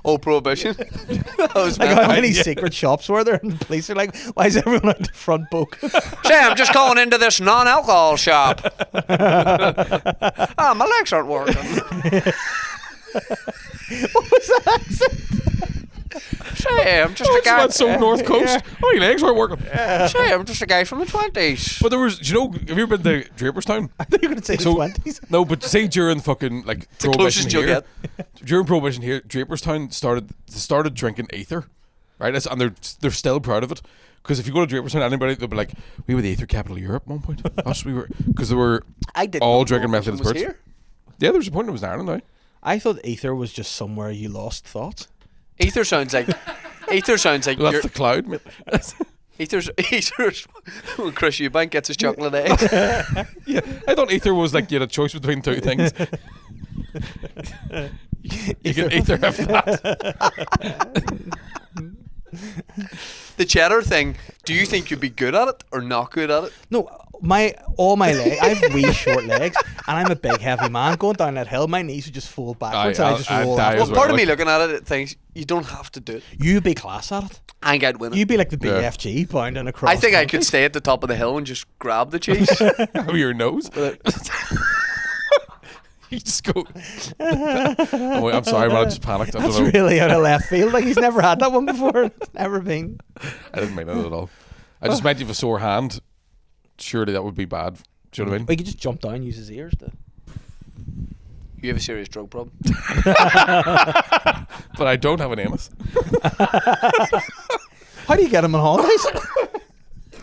S1: Oh, Prohibition. That was
S3: Like
S1: meant.
S3: how many secret shops were there? And the police are like, why is everyone out the front book?
S1: Say, I'm just going into this non-alcohol shop. My legs aren't working.
S3: What was that accent?
S1: Say, I'm just a
S2: It's
S1: guy.
S2: not so North Coast. Oh, your legs weren't working.
S1: Say, I'm just a guy from the 20s.
S2: But there was, do you know, have you ever been to Draperstown?
S3: I thought you were going to say the 20s.
S2: No, but say during fucking like
S1: the
S2: Prohibition
S1: closest you'll
S2: here,
S1: get.
S2: during Prohibition here, Draperstown started drinking ether, right? And they're still proud of it. Because if you go to Draperstown, anybody they'll be like, we were the ether capital of Europe at one point. Us, we were, because they were
S1: I didn't
S2: all
S1: know
S2: drinking
S1: Prohibition
S2: methylated
S1: was
S2: spirits.
S1: here.
S2: Yeah, there was a point it was in Ireland now.
S3: I thought ether was just somewhere you lost thoughts.
S1: Ether sounds like
S2: Well,
S1: you're,
S2: that's the cloud, mate.
S1: ether's when Chris Eubank gets his chocolate eggs.
S2: Yeah, I thought ether was like you had a choice between two things. You can either have that.
S1: The cheddar thing, do you think you'd be good at it or not good at it?
S3: No, all my legs, I have wee short legs, and I'm a big heavy man. Going down that hill, my knees would just fold backwards, and I just
S2: I'd
S3: roll
S2: die
S3: off.
S2: as
S1: Well, part of
S2: like-
S1: me looking at it thinks you don't have to do it.
S3: You'd be class at it.
S1: I think I'd win it.
S3: You'd be like the
S2: Yeah.
S3: BFG bounding across.
S1: I think I
S3: country.
S1: could stay at the top of the hill and just grab the cheese.
S2: Over your nose. You just go. Oh, wait, I'm sorry, man. I just panicked. I
S3: That's
S2: don't know.
S3: really out of left field. Like he's never had that one before. It's never been.
S2: I didn't mean it at all. I just meant you have a sore hand. Surely that would be bad. Do you know what I mean?
S3: But he could just jump down, use his ears to.
S1: You have a serious drug problem.
S2: But I don't have an anus.
S3: How do you get them on holidays?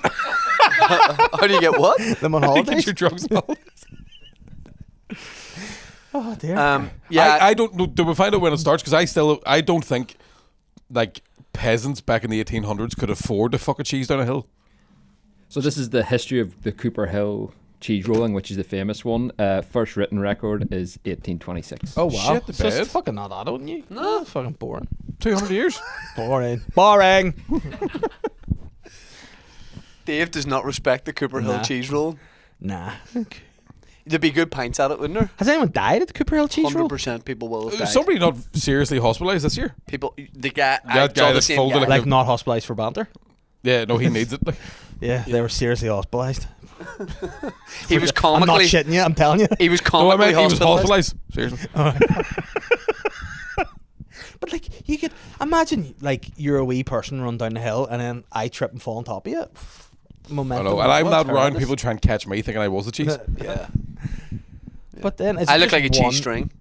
S1: How do you get what?
S3: Them on
S2: You get
S3: holidays?
S2: your drugs and all.
S3: Oh dear.
S1: Yeah,
S2: I don't know. Do we find out when it starts? Because I don't think like peasants back in the 1800s could afford to fuck a cheese down a hill.
S5: So this is the history of the Cooper Hill cheese rolling, which is the famous one. First written record is 1826.
S3: Oh wow.
S2: Shit, the
S3: So it's
S2: bed.
S3: fucking not that, don't you? No, it's fucking boring.
S2: 200 years.
S3: Boring. Boring.
S1: Dave does not respect the Cooper Hill
S3: Nah.
S1: cheese roll.
S3: Nah.
S1: There'd be good pints at it, wouldn't there?
S3: Has anyone died at the Cooper Hill cheese roll?
S1: 100% people will have died.
S2: Somebody not seriously hospitalised this year.
S1: People, the guy, I
S2: That
S1: saw
S2: guy
S1: the
S2: that's
S1: same
S2: folded
S1: guy.
S2: like
S3: Like not hospitalised for banter?
S2: Yeah, no, he needs it. Like,
S3: Yeah, they were seriously hospitalised.
S1: He was
S3: I'm not
S1: comically,
S3: shitting you, I'm telling you.
S1: he was
S2: no, I
S1: comically
S2: meant he was
S1: hospitalised.
S2: hospitalised. Seriously.
S3: But like, you could imagine, like, you're a wee person run down the hill and then I trip and fall on top of you.
S2: I
S3: Momentum.
S2: know, and I'm
S3: That's
S2: not around
S3: horrendous.
S2: people trying to catch me thinking I was the cheese.
S1: Yeah.
S3: But then it's
S1: I look
S3: just
S1: like a cheese
S3: one-
S1: string.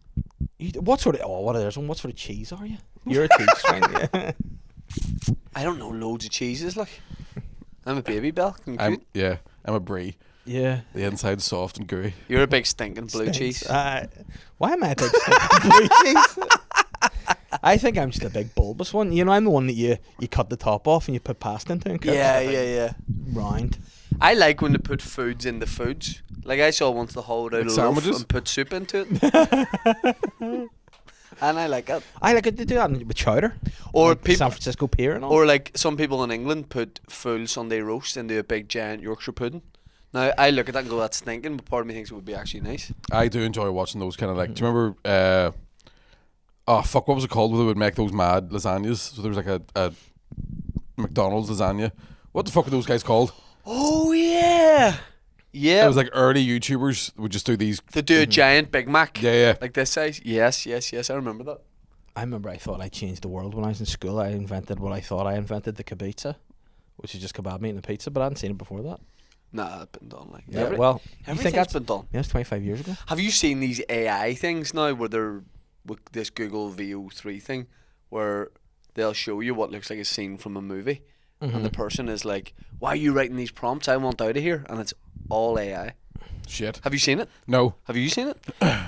S3: What sort of what sort of cheese are you? You're a cheese string. Yeah.
S1: I don't know loads of cheeses, like. I'm a baby bell.
S2: I'm a brie.
S3: Yeah.
S2: The inside's soft and gooey.
S1: You're a big stinking blue cheese.
S3: Why am I a big stinking blue cheese? I think I'm just a big bulbous one. You know, I'm the one that you cut the top off and you put pasta into and cut
S1: Yeah.
S3: round.
S1: I like when they put foods in the foods. Like I saw once the hold out
S2: Like
S1: a loaf
S2: sandwiches?
S1: and put soup into it. And I like it.
S3: I like it to do that with chowder.
S1: Or
S3: like
S1: people,
S3: San Francisco pier and all.
S1: or like some people in England put full Sunday roast into a big giant Yorkshire pudding. Now I look at that and go, that's stinking, but part of me thinks it would be actually nice.
S2: I do enjoy watching those kind of like. Do you remember? What was it called? Where they would make those mad lasagnas. So there was like a McDonald's lasagna. What the fuck are those guys called?
S1: Oh yeah, yeah.
S2: It was like early YouTubers would just do these.
S1: They do a giant Big Mac.
S2: Yeah.
S1: Like this size. Yes. I remember that.
S3: I remember I thought I changed the world when I was in school. I invented what I thought I invented, the kibitza, which is just kebab meat and a pizza, but I hadn't seen it before that.
S1: Nah, it's been done. Like
S3: Yeah, well, you think
S1: everything's
S3: that's
S1: been done.
S3: yeah, it's 25 years ago.
S1: Have you seen these AI things now where they're with this Google VO3 thing where they'll show you what looks like a scene from a movie and the person is like, why are you writing these prompts? I want out of here. And it's all AI.
S2: Shit.
S1: Have you seen it?
S2: No.
S1: Have you seen it?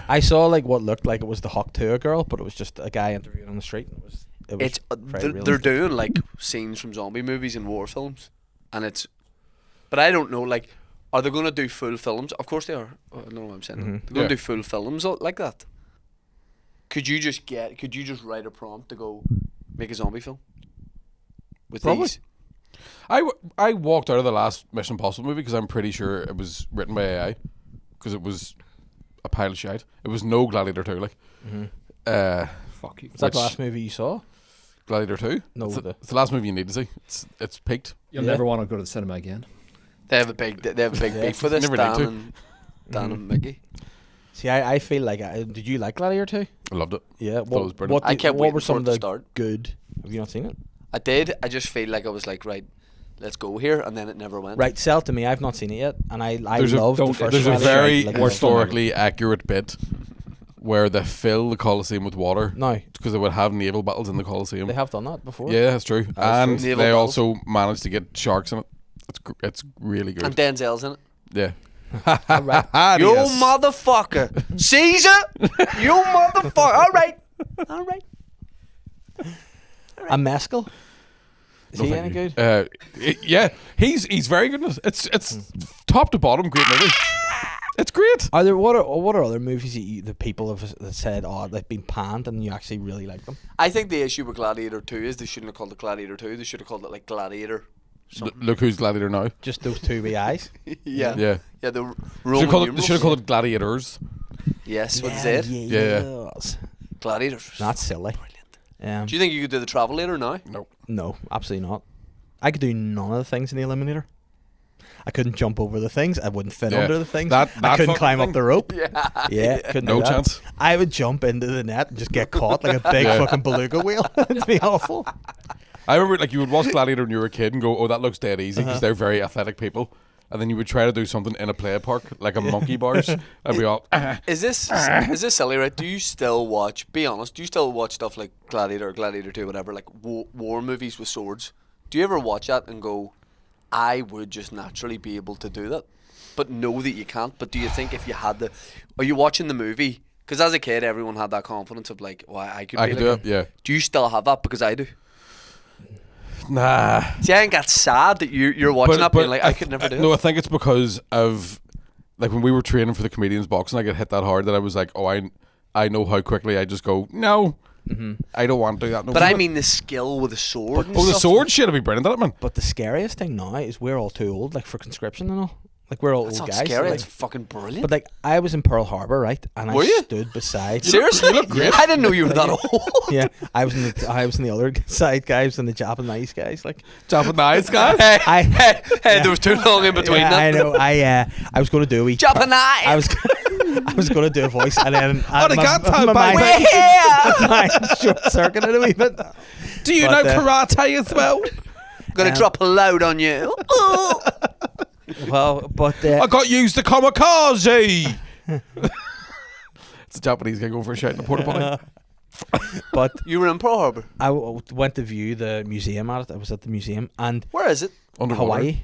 S3: I saw like what looked like it was the Hawk Tour girl, but it was just a guy interviewing on the street. And it was it was
S1: It's
S3: very
S1: they're
S3: realistic.
S1: doing like scenes from zombie movies and war films, and it's. But I don't know. Like, are they going to do full films? Of course they are. I don't know what I'm saying. They're going
S2: Yeah.
S1: to do full films like that. Could you just write a prompt to go make a zombie film? With
S2: Probably.
S1: these.
S2: I walked out of the last Mission Impossible movie because I'm pretty sure it was written by AI because it was a pile of shite. It was no Gladiator 2, like.
S5: Fuck you.
S3: Was that the last movie you saw?
S2: Gladiator 2?
S3: No,
S2: It's the last movie you need to see. It's peaked.
S5: You'll
S3: Yeah.
S5: never want to go to the cinema again.
S1: They have a big beef for this.
S2: Never
S1: Dan
S2: need to.
S1: and Dan and Micky.
S3: See, I feel like did you like Gladiator 2?
S2: I loved it.
S3: Yeah.
S2: it was brilliant.
S1: I kept
S3: what
S1: waiting
S3: were
S1: for
S3: some
S1: it
S3: of
S1: to
S3: the
S1: start.
S3: good? Have you not seen it?
S1: I did. I just feel like I was like, right, let's go here, and then it never went.
S3: Right, sell it to me. I've not seen it yet, and I
S2: There's a-
S3: love the
S5: don't-
S3: first
S2: There's a
S3: one.
S2: very
S3: Like,
S2: historically accurate bit where they fill the Colosseum with water
S3: No,
S2: because they would have naval battles in the Colosseum.
S3: they have done that before.
S2: Yeah, that's true.
S3: That's
S2: And
S1: true. Naval
S2: they
S1: battles.
S2: also managed to get sharks in it. It's really good.
S1: And Denzel's in it.
S2: Yeah.
S3: Right.
S1: You
S2: Yes.
S1: motherfucker, Caesar! You motherfucker! All right, all right.
S3: And Mescal. Is
S2: No,
S3: he
S2: thank
S3: any
S2: you.
S3: good?
S2: Yeah, he's very good in it. It's top to bottom great movie. It's great.
S3: Are there what are other movies that people have that said they've been panned and you actually really like them?
S1: I think the issue with Gladiator 2 is they shouldn't have called it Gladiator 2. They should have called it like Gladiator.
S2: Look who's Gladiator now.
S3: Just those two wee eyes.
S1: Yeah.
S2: Yeah.
S1: Yeah, the
S2: Should
S1: Roman
S2: have called
S1: numerals.
S2: it Gladiators.
S1: Yes, what is it?
S2: Yeah.
S3: Yes.
S1: Gladiators.
S3: That's silly.
S1: Do you think you could do the Travelator now?
S2: No.
S3: No, absolutely not. I could do none of the things in the Eliminator. I couldn't jump over the things. I wouldn't fit
S2: Yeah.
S3: under the things.
S2: That
S3: I couldn't
S2: fucking
S3: climb up
S2: thing.
S3: the rope.
S1: Yeah.
S3: Yeah, couldn't
S2: No
S3: do that.
S2: chance.
S3: I would jump into the net and just get caught like a big
S2: Yeah.
S3: fucking beluga wheel. It'd be awful.
S2: I remember like you would watch Gladiator when you were a kid and go, "Oh, that looks dead easy," because they're very athletic people. And then you would try to do something in a play park, like a monkey bars, and we all.
S1: Is this silly, right? Do you still watch, be honest, do you still watch stuff like Gladiator or Gladiator 2, whatever, like war movies with swords? Do you ever watch that and go, I would just naturally be able to do that, but know that you can't? But do you think if you had the, are you watching the movie? Because as a kid, everyone had that confidence of like, well, I could
S2: I
S1: be
S2: could
S1: like
S2: do it. Yeah.
S1: Do you still have that? Because I do.
S2: Nah.
S1: See, I think that's sad that you're watching that being like, I could never do
S2: No,
S1: it.
S2: I think it's because of like when we were training for the comedians boxing, I got hit that hard that I was like, oh, I know how quickly I just go, no, I don't want to do that. No
S1: But I
S2: more."
S1: mean the skill with the sword. and
S2: oh, the
S1: stuff.
S2: sword shit would be brilliant at it, man.
S3: But the scariest thing now is we're all too old, like for conscription and all. Like we're all
S1: That's
S3: old
S1: not
S3: guys.
S1: scary.
S3: like-
S1: That's fucking brilliant.
S3: but like I was in Pearl Harbor, right? And
S1: Were
S3: I
S1: you?
S3: stood beside.
S1: Seriously?
S2: you look great.
S1: I didn't know you were that old.
S3: Yeah, I was in the other side, guys, and the Japanese guys. Like
S2: Japanese guys.
S1: Hey, there was too long in between
S3: yeah,
S1: that.
S3: I know. I was going to do a wee.
S1: Japanese.
S3: I was going to do a voice, and then
S2: they got time
S3: my
S2: back.
S3: mind,
S1: Yeah.
S3: my mind short circuited a wee bit.
S2: Do you
S3: But,
S2: know karate as well?
S1: Gonna
S3: Um,
S1: drop a load on you.
S3: Well, but
S2: I got used to kamikaze. It's a Japanese guy going for a shit in the porta potty.
S3: but
S1: You were in Pearl Harbor.
S3: I went to view the museum at it. I was at the museum and
S1: Where is it?
S2: Underwater.
S3: Hawaii.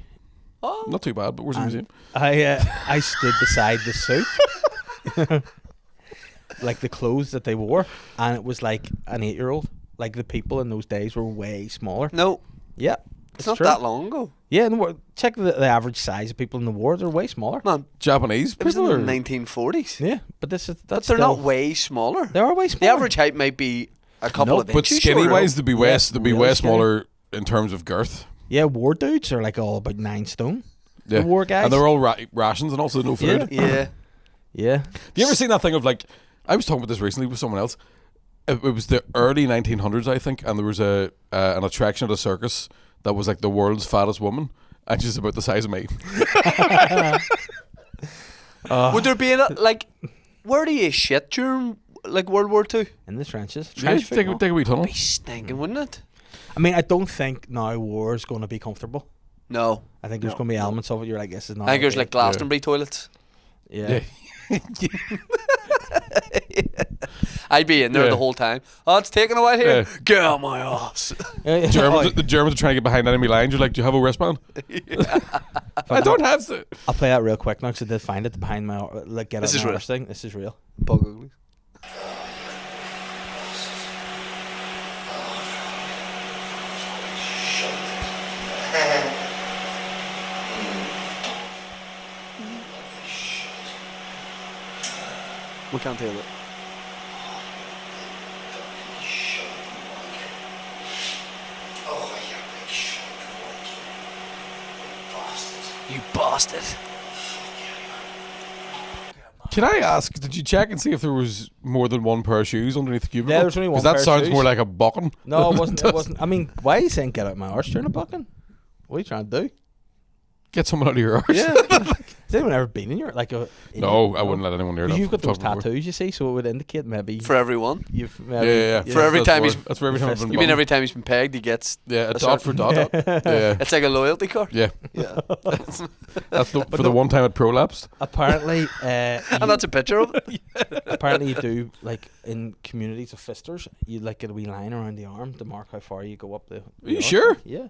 S1: Oh,
S2: Not too bad, but where's the
S3: And
S2: museum?
S3: I stood beside the suit, like the clothes that they wore, and it was like an 8-year-old. Like the people in those days were way smaller.
S1: no,
S3: Yeah,
S1: it's not
S3: true.
S1: that long ago.
S3: Yeah, and check the average size of people in the war; they're way smaller.
S1: Man,
S2: Japanese
S1: it was in
S2: people
S1: the
S2: are
S1: 1940s.
S3: Yeah, but that's
S1: But they're
S3: still,
S1: not way smaller.
S3: They are way
S1: The
S3: smaller.
S1: average height might be a couple
S3: No,
S1: of
S2: but
S1: inches.
S2: skinny
S1: shorter.
S2: wise, they'd be way
S3: Yeah,
S2: they'd be
S3: really
S2: way
S3: skinny.
S2: smaller in terms of girth.
S3: Yeah, war dudes are like all about 9 stone.
S2: Yeah,
S3: The war guys.
S2: and they're all rations and also no food.
S3: Yeah.
S1: Yeah.
S3: Yeah,
S2: Have you ever seen that thing of like? I was talking about this recently with someone else. It was the early 1900s, I think, and there was an attraction at a circus that was like the world's fattest woman, and she's about the size of me.
S1: Would there be like, where do you shit during like World War II?
S3: in the trenches.
S2: Yeah,
S3: Trench
S2: take
S3: football.
S2: a wee tunnel.
S1: Be stinking, wouldn't it?
S3: I mean, I don't think now war is going to be comfortable.
S1: No.
S3: I think there's going to be elements of it. You're like, this is not.
S1: I think there's
S3: okay.
S1: like Glastonbury toilets.
S3: Yeah.
S1: I'd be in there
S2: Yeah.
S1: the whole time. Oh, it's taking a while here.
S2: Yeah.
S1: Get on my ass.
S2: The Germans are trying to get behind enemy lines. You're like, do you have a wristband? I don't have to.
S3: I'll play that real quick now because I did find it behind my like get
S1: This
S3: out
S1: is
S3: my
S1: real.
S3: arse thing. This is real.
S1: Bug uglies. We can't hear it. You bastard.
S2: Can I ask, did you check and see if there was more than one pair of shoes underneath the cubicle?
S3: Yeah, there's only one
S2: Because
S3: pair
S2: that
S3: of
S2: sounds
S3: shoes.
S2: more like a bucking.
S3: No, it wasn't.
S2: than
S3: It wasn't. I mean, why are you saying get out my arse during a bucking? What are you trying to do?
S2: Get someone out of your arse.
S3: Yeah. Has anyone ever been in your like a?
S2: No, I wouldn't let anyone near that.
S3: 'Cause you've got those
S2: Fuck before.
S3: tattoos, you see, so it would indicate maybe
S1: For everyone.
S3: you've
S2: Yeah,
S3: maybe,
S2: yeah, yeah.
S1: For every time he's-
S2: That's for every time I've been
S1: You mean
S2: bummed.
S1: every time he's been pegged, he gets...
S2: Yeah, a
S1: a
S2: dot for
S1: certain-
S2: dot. Yeah.
S1: It's like a loyalty card.
S2: Yeah.
S1: Yeah.
S2: That's for the one time it prolapsed.
S3: Apparently,
S1: And that's a picture of it.
S3: apparently you do like in communities of fisters, you like get a wee line around the arm to mark how far you go up the.
S2: Are you sure?
S3: Yeah.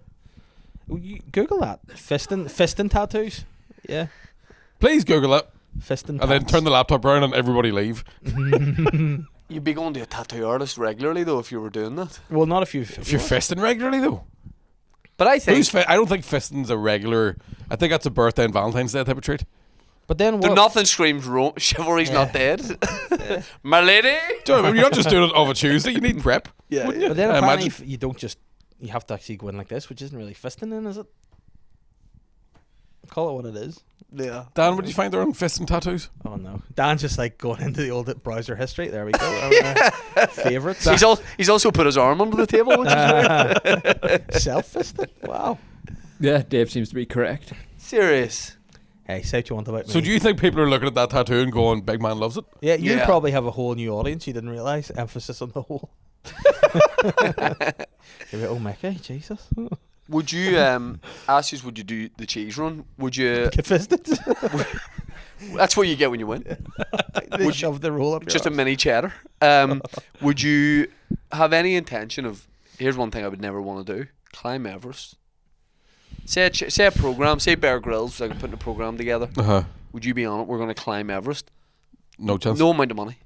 S3: Well, you Google that fisting tattoos. Yeah,
S2: Please Google it.
S3: fisting.
S2: And then turn the laptop around and everybody leave.
S1: You'd be going to a tattoo artist regularly, though, if you were doing that.
S3: Well, not if you.
S2: If you're fisting regularly, though.
S1: But I think...
S2: I don't think fisting's a regular... I think that's a birthday and Valentine's Day type of trait.
S3: But then
S1: There
S3: what?
S1: nothing screams chivalry's not dead. My lady.
S2: Do you know, you're not just doing it on a Tuesday. You need prep.
S1: Yeah.
S3: But then
S2: I
S3: apparently
S2: imagine-
S3: if you don't just. You have to actually go in like this, which isn't really fisting, then, is it? Call it what it is.
S1: Yeah.
S2: Dan, what did you find there on fisting tattoos?
S3: Oh no, Dan's just like going into the old browser history. There we go. Favorites.
S1: He's also put his arm under the table, which is
S3: Self-fisting. Wow.
S5: Yeah, Dave seems to be correct.
S1: serious.
S3: Hey, say what you want about me.
S2: So do you think people are looking at that tattoo and going, big man loves it?
S3: Yeah, you
S1: Yeah.
S3: probably have a whole new audience you didn't realise. Emphasis on the whole. You're like, oh, Mickey, Jesus.
S1: Would you, Ashes, would you do the cheese run? Would you...
S3: Get fisted.
S1: That's what you get when you win.
S3: They
S1: Would
S3: shove the roll up your
S1: Just a
S3: arse.
S1: mini cheddar. Would you have any intention of... Here's one thing I would never want to do. Climb Everest. Say a program, say Bear Grylls, like putting a program together.
S2: Uh-huh.
S1: Would you be on it? We're going to climb Everest.
S2: No chance.
S1: No amount of money.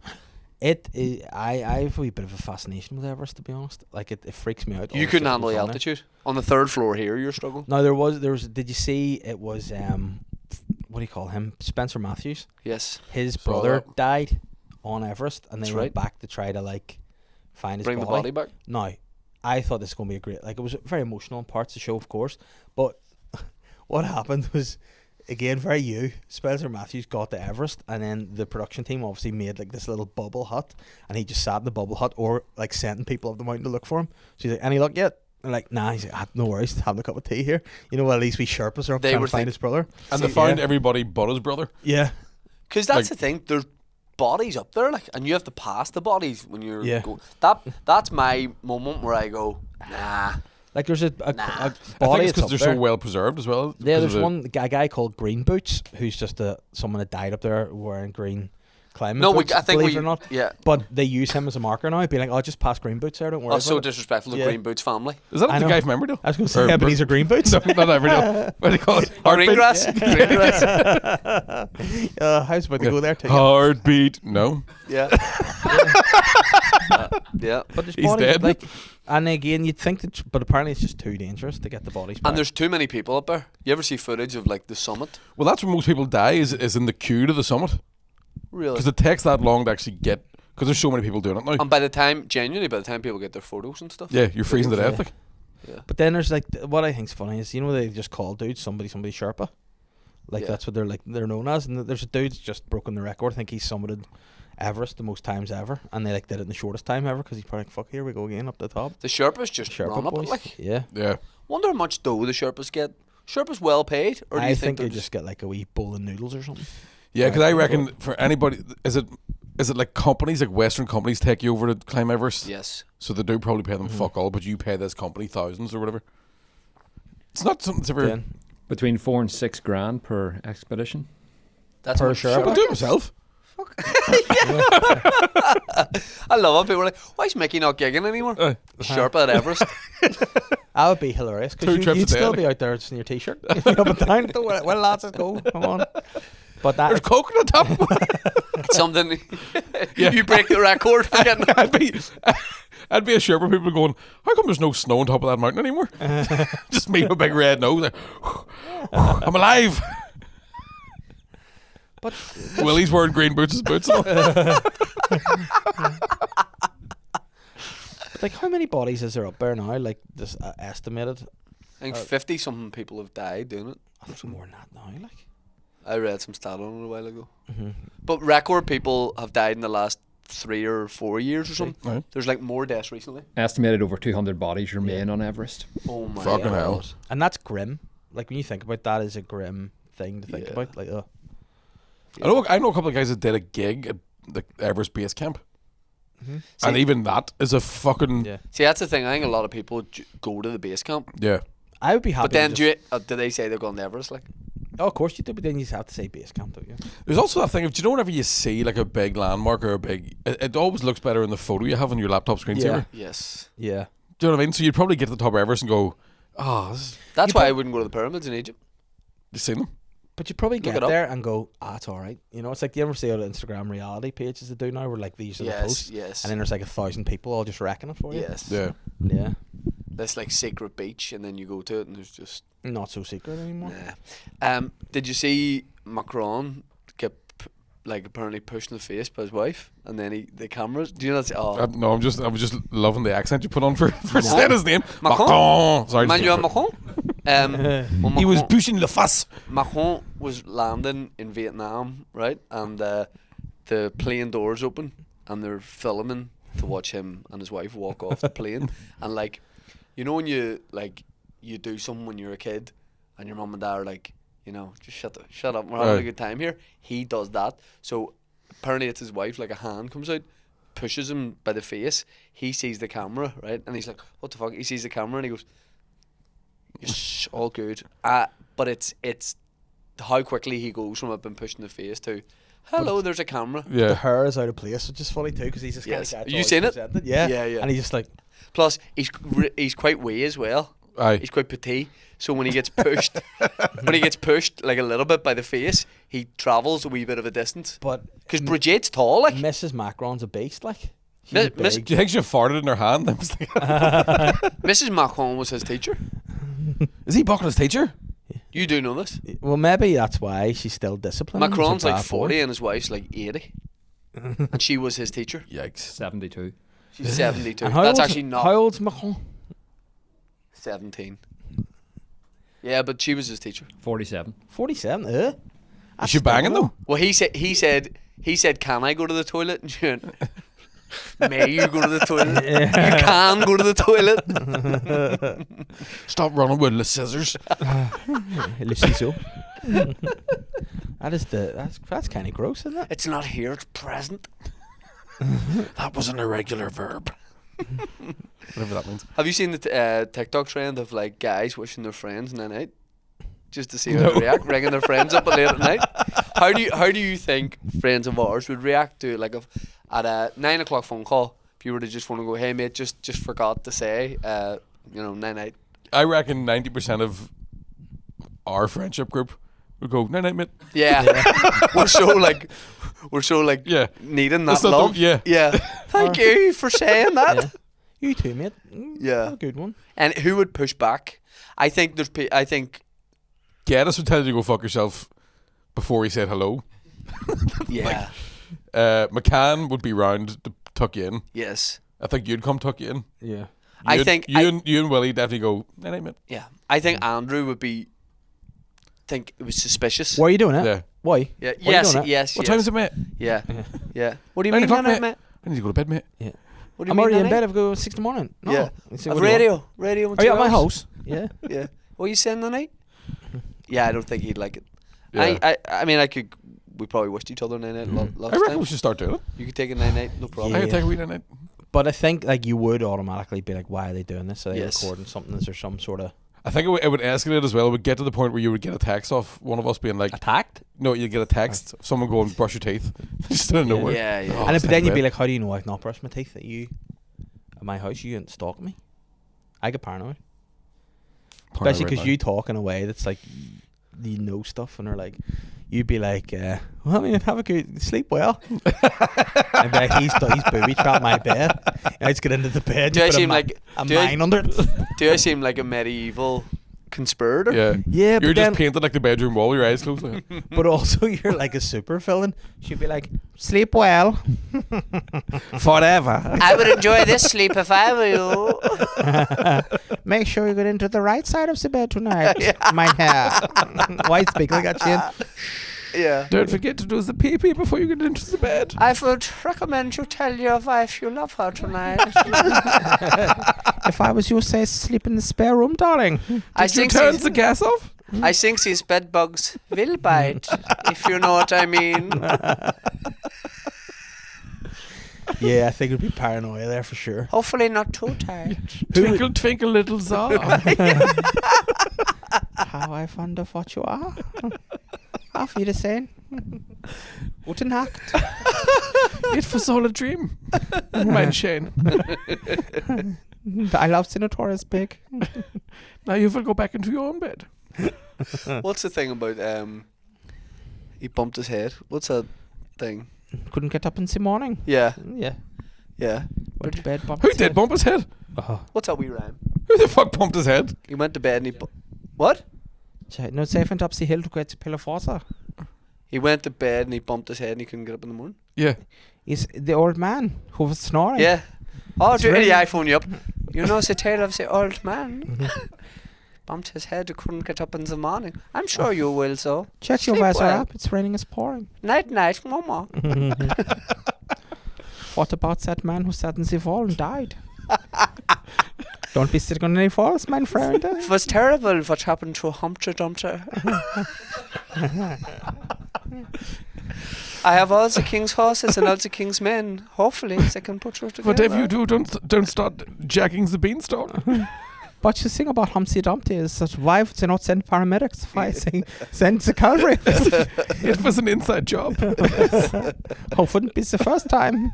S3: I have a wee bit of a fascination with Everest, to be honest. Like, it freaks me out.
S1: You couldn't handle the altitude. On the third floor here, you're struggling.
S3: No, there was. Did you see? It was what do you call him? Spencer Matthews.
S1: Yes.
S3: His
S2: Saw
S3: brother
S2: that.
S3: died on Everest, and they
S1: That's
S3: went
S1: right.
S3: back to try to like find his
S1: Bring the
S3: body.
S1: body back.
S3: Now, I thought this was going to be a great. Like, it was very emotional in parts of the show, of course, but what happened was, again, very you. Spencer Matthews got to Everest, and then the production team obviously made like this little bubble hut, and he just sat in the bubble hut, or like sending people up the mountain to look for him. So he's like, "Any luck yet?" They're like, "Nah." He's like, "No worries, having a cup of tea here." You know, at least we Sherpas are up
S1: They
S3: trying
S1: were
S3: to find
S1: think-
S3: his brother.
S2: And they found everybody but his brother.
S3: Yeah,
S1: Because that's
S2: Like-
S1: the thing. There's bodies up there, like, and you have to pass the bodies when you're.
S3: Yeah.
S1: That's my moment where I go, nah.
S3: like there's a
S2: I
S3: body
S2: think it's
S3: that's
S2: because
S3: up
S2: they're
S3: there.
S2: so well preserved as well.
S3: Yeah,
S2: because
S3: there's
S2: of
S3: a guy called Green Boots who's just someone that died up there wearing green climbing
S1: No,
S3: boots.
S1: I think
S3: believe
S1: we.
S3: it or not.
S1: Yeah.
S3: But they use him as a marker now, being like, "Oh, just pass Green Boots there, don't worry."
S1: Oh, so
S3: about it."
S1: disrespectful to
S3: Yeah.
S1: Green Boots family.
S2: Is that
S3: I
S2: the
S3: know.
S2: guy from Emmerdale?
S3: I was going to say, yeah, but these are Green Boots.
S2: No, not Emmerdale. What do you call it?
S1: Green grass. Green grass.
S3: I was about to go there too.
S2: Heartbeat. No.
S1: Yeah. Yeah.
S3: But there's
S2: He's
S3: bodies,
S2: dead.
S3: like, and again, you'd think that, but apparently it's just too dangerous to get the bodies back.
S1: And there's too many people up there. You ever see footage of like the summit?
S2: Well, that's where most people die, is in the queue to the summit.
S1: Really?
S2: Because it takes that long to actually get... Because there's so many people doing it now.
S1: And by the time people get their photos and stuff.
S2: Yeah, you're freezing to death.
S3: Yeah.
S2: Like.
S3: But then there's like what I think's funny is, you know, they just call dudes somebody Sherpa, like
S1: Yeah.
S3: that's what they're known as. And there's a dude that's just broken the record. I think he's summited Everest the most times ever, and they like did it in the shortest time ever because he's probably like, fuck, here we go again up the top.
S1: The Sherpas just
S3: Sherpa
S1: run up
S3: boys,
S1: it like.
S3: yeah.
S2: Yeah.
S1: Wonder how much dough the Sherpas get. Sherpas well paid, or do
S3: I
S1: you
S3: think
S1: they're
S3: they just get like a wee bowl of noodles or something.
S2: Yeah, because
S3: Right.
S2: I reckon for anybody... Is it like companies, like Western companies take you over to climb Everest?
S1: Yes.
S2: So they do probably pay them fuck all, but you pay this company thousands or whatever. It's not something that's ever...
S3: Then
S5: Between $4,000 and $6,000 per expedition.
S1: That's
S3: Per
S1: what
S3: Sherpa?
S2: I'll do it myself.
S1: I love it. People are like, why is Mickey not gigging anymore? Sherpa at Everest.
S3: that would be hilarious 'cause
S2: 2 trips
S3: you'd
S2: a day,
S3: still
S2: like.
S3: be out there just in your t-shirt, up and down. Well, lads, let's go. Come on. But
S2: There's
S3: that
S2: coconut top.
S1: It's something.
S2: Yeah.
S1: You break the record for getting.
S2: I'd be a Sherpa people going, how come there's no snow on top of that mountain anymore? Just me with a big red nose. Like, I'm alive.
S3: But
S2: Willy's wearing green boots as boots. And all.
S3: like, how many bodies is there up there now? Like, this estimated.
S1: I think 50 something people have died doing it.
S3: I think more than that now. Like,
S1: I read some stat on it a while ago.
S3: mm-hmm.
S1: But record people have died in the last 3 or 4 years or something.
S2: Right.
S1: There's like more deaths recently.
S5: Estimated over 200 bodies remain on Everest.
S1: Oh my
S2: Fucking
S1: god.
S2: hell.
S3: And that's grim. Like, when you think about that, is a grim thing to think
S1: Yeah.
S3: about. Like,
S2: I know a couple of guys that did a gig at the Everest base camp.
S3: Mm-hmm.
S2: And even that is a fucking...
S3: yeah.
S1: See, that's the thing. I think a lot of people go to the base camp.
S2: Yeah.
S3: I would be happy.
S1: But then
S3: to
S1: do they say they're going to Everest? Like,
S3: oh, of course you do, but then you just have to say base camp, don't you?
S2: There's also that thing of, do you know whenever you see like a big landmark or a big... It always looks better in the photo you have on your laptop screensaver.
S1: yes.
S3: Yeah.
S2: Do you know what I mean? So you'd probably get to the top of Everest and go, this is...
S1: That's why I wouldn't go to the pyramids in Egypt.
S2: You seen them?
S3: But you probably
S1: Look
S3: get
S1: it up.
S3: there and go, it's all right. You know, it's like, you ever see all the Instagram reality pages they do now where like these are the posts,
S1: Yes.
S3: and then there's like 1,000 people all just wrecking it for you.
S1: Yes.
S2: Yeah.
S3: Yeah.
S1: This like secret beach, and then you go to it, and there's just
S3: Not so secret anymore.
S1: nah. Did you see Macron get apparently pushed in the face by his wife, and then the cameras? Do you not see? Oh,
S2: No, I was just loving the accent you put on for saying his name.
S1: Macron?
S2: Sorry.
S1: Emmanuel Macron. Well,
S2: He was
S1: Macron-
S2: pushing the fuss.
S1: Macron was landing in Vietnam, right? And the plane doors open, and they're filming to watch him and his wife walk off the plane. And like, you know when you do something when you're a kid, and your mum and dad are like, you know, just shut up, we're having a good time here. He does that. So apparently it's his wife. Like a hand comes out, pushes him by the face. He sees the camera, right? And he's like, what the fuck? He sees the camera and he goes, yes, all good. But it's how quickly he goes from it being pushed in the face to, hello, there's a camera.
S2: Yeah.
S3: The hair is out of place, which is funny too, because he's just
S1: Yes.
S3: kind of
S1: You seen it?
S3: Yeah.
S1: Yeah, yeah.
S3: And he's just like,
S1: Plus, he's quite wee as well.
S2: Aye.
S1: He's quite petite. So when he gets pushed, like a little bit by the face, he travels a wee bit of a distance.
S3: but
S1: Because Bridget's tall, like.
S3: Mrs. Macron's a beast, like. She's
S1: Mi-
S3: a
S1: Miss-
S3: big-
S2: Do you think she farted in her hand? I was like,
S1: Mrs. Macron was his teacher.
S2: is he bucking his teacher?
S1: You do know this.
S3: Well, maybe that's why she's still disciplined.
S1: Macron's
S3: He's a
S1: like
S3: bad
S1: 40
S3: boy.
S1: and his wife's like 80. And she was his teacher.
S2: Yikes.
S5: 72.
S1: She's 72.
S3: And
S1: That's
S3: old's-
S1: actually not
S3: How old's Macron?
S1: 17. Yeah, but she was his teacher.
S5: 47.
S3: 47.
S2: Is she banging though?
S1: Well, he said, can I go to the toilet? And she went, may you go to the toilet? You can go to the toilet.
S2: Stop running with the scissors.
S3: That's kind of gross, isn't it?
S1: It's not here, it's present.
S2: That was an irregular verb. Whatever that means.
S1: Have you seen the TikTok trend of like guys wishing their friends night night, just to see how they react, ringing their friends up late at night? How do you think friends of ours would react to like at a 9 o'clock phone call if you were to just want to go, hey mate, just forgot to say, night night.
S2: I reckon 90% of our friendship group would go, night, mate.
S1: Yeah, we're so like
S2: Yeah.
S1: needing
S2: That's
S1: that
S2: not the-
S1: love.
S2: yeah.
S1: yeah. Thank you for saying that.
S3: Yeah. You too, mate.
S1: Yeah.
S3: A good one.
S1: And who would push back? I think
S2: Geddes would tell you to go fuck yourself before he said hello.
S1: yeah.
S2: McCann would be round to tuck you in.
S1: Yes.
S2: I think you'd come tuck you in.
S3: Yeah.
S1: I think
S2: you and Willy definitely go, night, mate.
S1: Yeah. I think Andrew would think it was suspicious.
S3: Why are you doing it?
S2: Yeah.
S3: Why?
S1: Yeah.
S3: Why are you doing it?
S1: Yes.
S2: What
S1: yes.
S2: time is it, mate?
S1: Yeah. Yeah. What do you
S2: 9
S1: mean,
S2: o'clock,
S1: mate?
S2: mate? I need to go to bed, mate.
S3: Yeah.
S1: What do you
S3: I'm
S1: mean,
S3: already in
S1: Nanny?
S3: bed. I've got 6 in the morning. No.
S1: Yeah.
S3: I say,
S1: Of
S3: what do you want?
S1: radio in
S3: Are you
S1: 2
S3: at my
S1: hours?
S3: house? Yeah.
S1: Yeah. What are you saying tonight? Yeah, I don't think he'd like it.
S2: Yeah.
S1: I mean, we probably wished each other night lots
S2: I
S1: of
S2: reckon we
S1: times.
S2: should start doing it.
S1: You could take a night, no problem.
S2: I could take a wee night.
S3: But I think like you would automatically be like, why are they doing this? Are they
S1: Yes.
S3: recording something? Is there some sort of
S2: I think it would escalate as well. It would get to the point where you would get a text off one of us being like,
S3: attacked?
S2: no, you get a text of someone going, brush your teeth. Just out of nowhere.
S1: Yeah, yeah.
S2: Oh,
S3: And
S2: it's
S3: then, but then you'd be
S2: great.
S3: like, how do you know I've not brushed my teeth? That you at my house, you didn't stalk me. I get paranoid, especially because you talk in a way that's like you know stuff, and they're like, you'd be like, well, I mean, have a good sleep well. And be like, he's booby trapped my bed. And I'd get into the bed.
S1: Do
S3: you
S1: I
S3: put
S1: seem
S3: a
S1: like-
S3: a
S1: do I-
S3: mine under it?
S1: Do I seem like a medieval conspirator.
S2: Yeah.
S3: Yeah,
S2: You're
S3: but
S2: just
S3: then,
S2: painted like the bedroom wall, your eyes closed. Like.
S3: but also you're like a super villain. She'd be like, sleep well, forever.
S4: I would enjoy this sleep if I were you.
S3: Make sure you get into the right side of the bed tonight. My hair. Why speak like that, Shane?
S1: Yeah.
S2: Don't forget to do the pee-pee before you get into the bed.
S4: I would recommend you tell your wife you love her tonight.
S3: If I was you, say sleep in the spare room, darling.
S4: I
S2: Did you
S4: think
S2: turn the gas off?
S4: I think these bed bugs will bite, if you know what I mean.
S3: Yeah, I think it'd be paranoia there for sure.
S4: Hopefully not too tight.
S2: Twinkle, twinkle, little star.
S3: How I fond of what you are. Auf Wiedersehen. Gute Nacht.
S2: It was all a dream. Mein Shane.
S3: I love the Notorious Pig.
S2: Now you will go back into your own bed.
S1: What's the thing about he bumped his head? What's that thing?
S3: Couldn't get up in the morning.
S1: Yeah.
S3: Yeah.
S1: Yeah.
S3: Went to bed. bumped
S2: Who
S3: his
S2: did
S3: head.
S2: bump his head?
S3: Oh.
S1: What's that wee rhyme?
S2: Who the fuck bumped his head?
S1: He went to bed and he what?
S3: No, say went up the hill to get to Pilaforza.
S1: He went to bed and he bumped his head and he couldn't get up in the morning.
S2: Yeah.
S3: Is the old man who was snoring.
S1: Yeah. Oh, do
S3: really-
S1: yeah, I phone you up.
S4: You know the tale of the old man? Bumped his head, couldn't get up in the morning. I'm sure you will, so.
S3: Check your
S4: Sleep
S3: visor
S4: well.
S3: up. It's raining, it's pouring.
S4: Night, night, mama.
S3: What about that man who sat in the wall and died? Don't be sitting on any falls, my friend.
S4: It was terrible what happened to Humpty Dumpty. I have all the king's horses and all the king's men. Hopefully they can put you together.
S2: Whatever you do, don't start jacking the beanstalk.
S3: But the thing about Humpty Dumpty is that why would they not send paramedics? Why send the cavalry?
S2: It was an inside job.
S3: Hope wouldn't be the first time.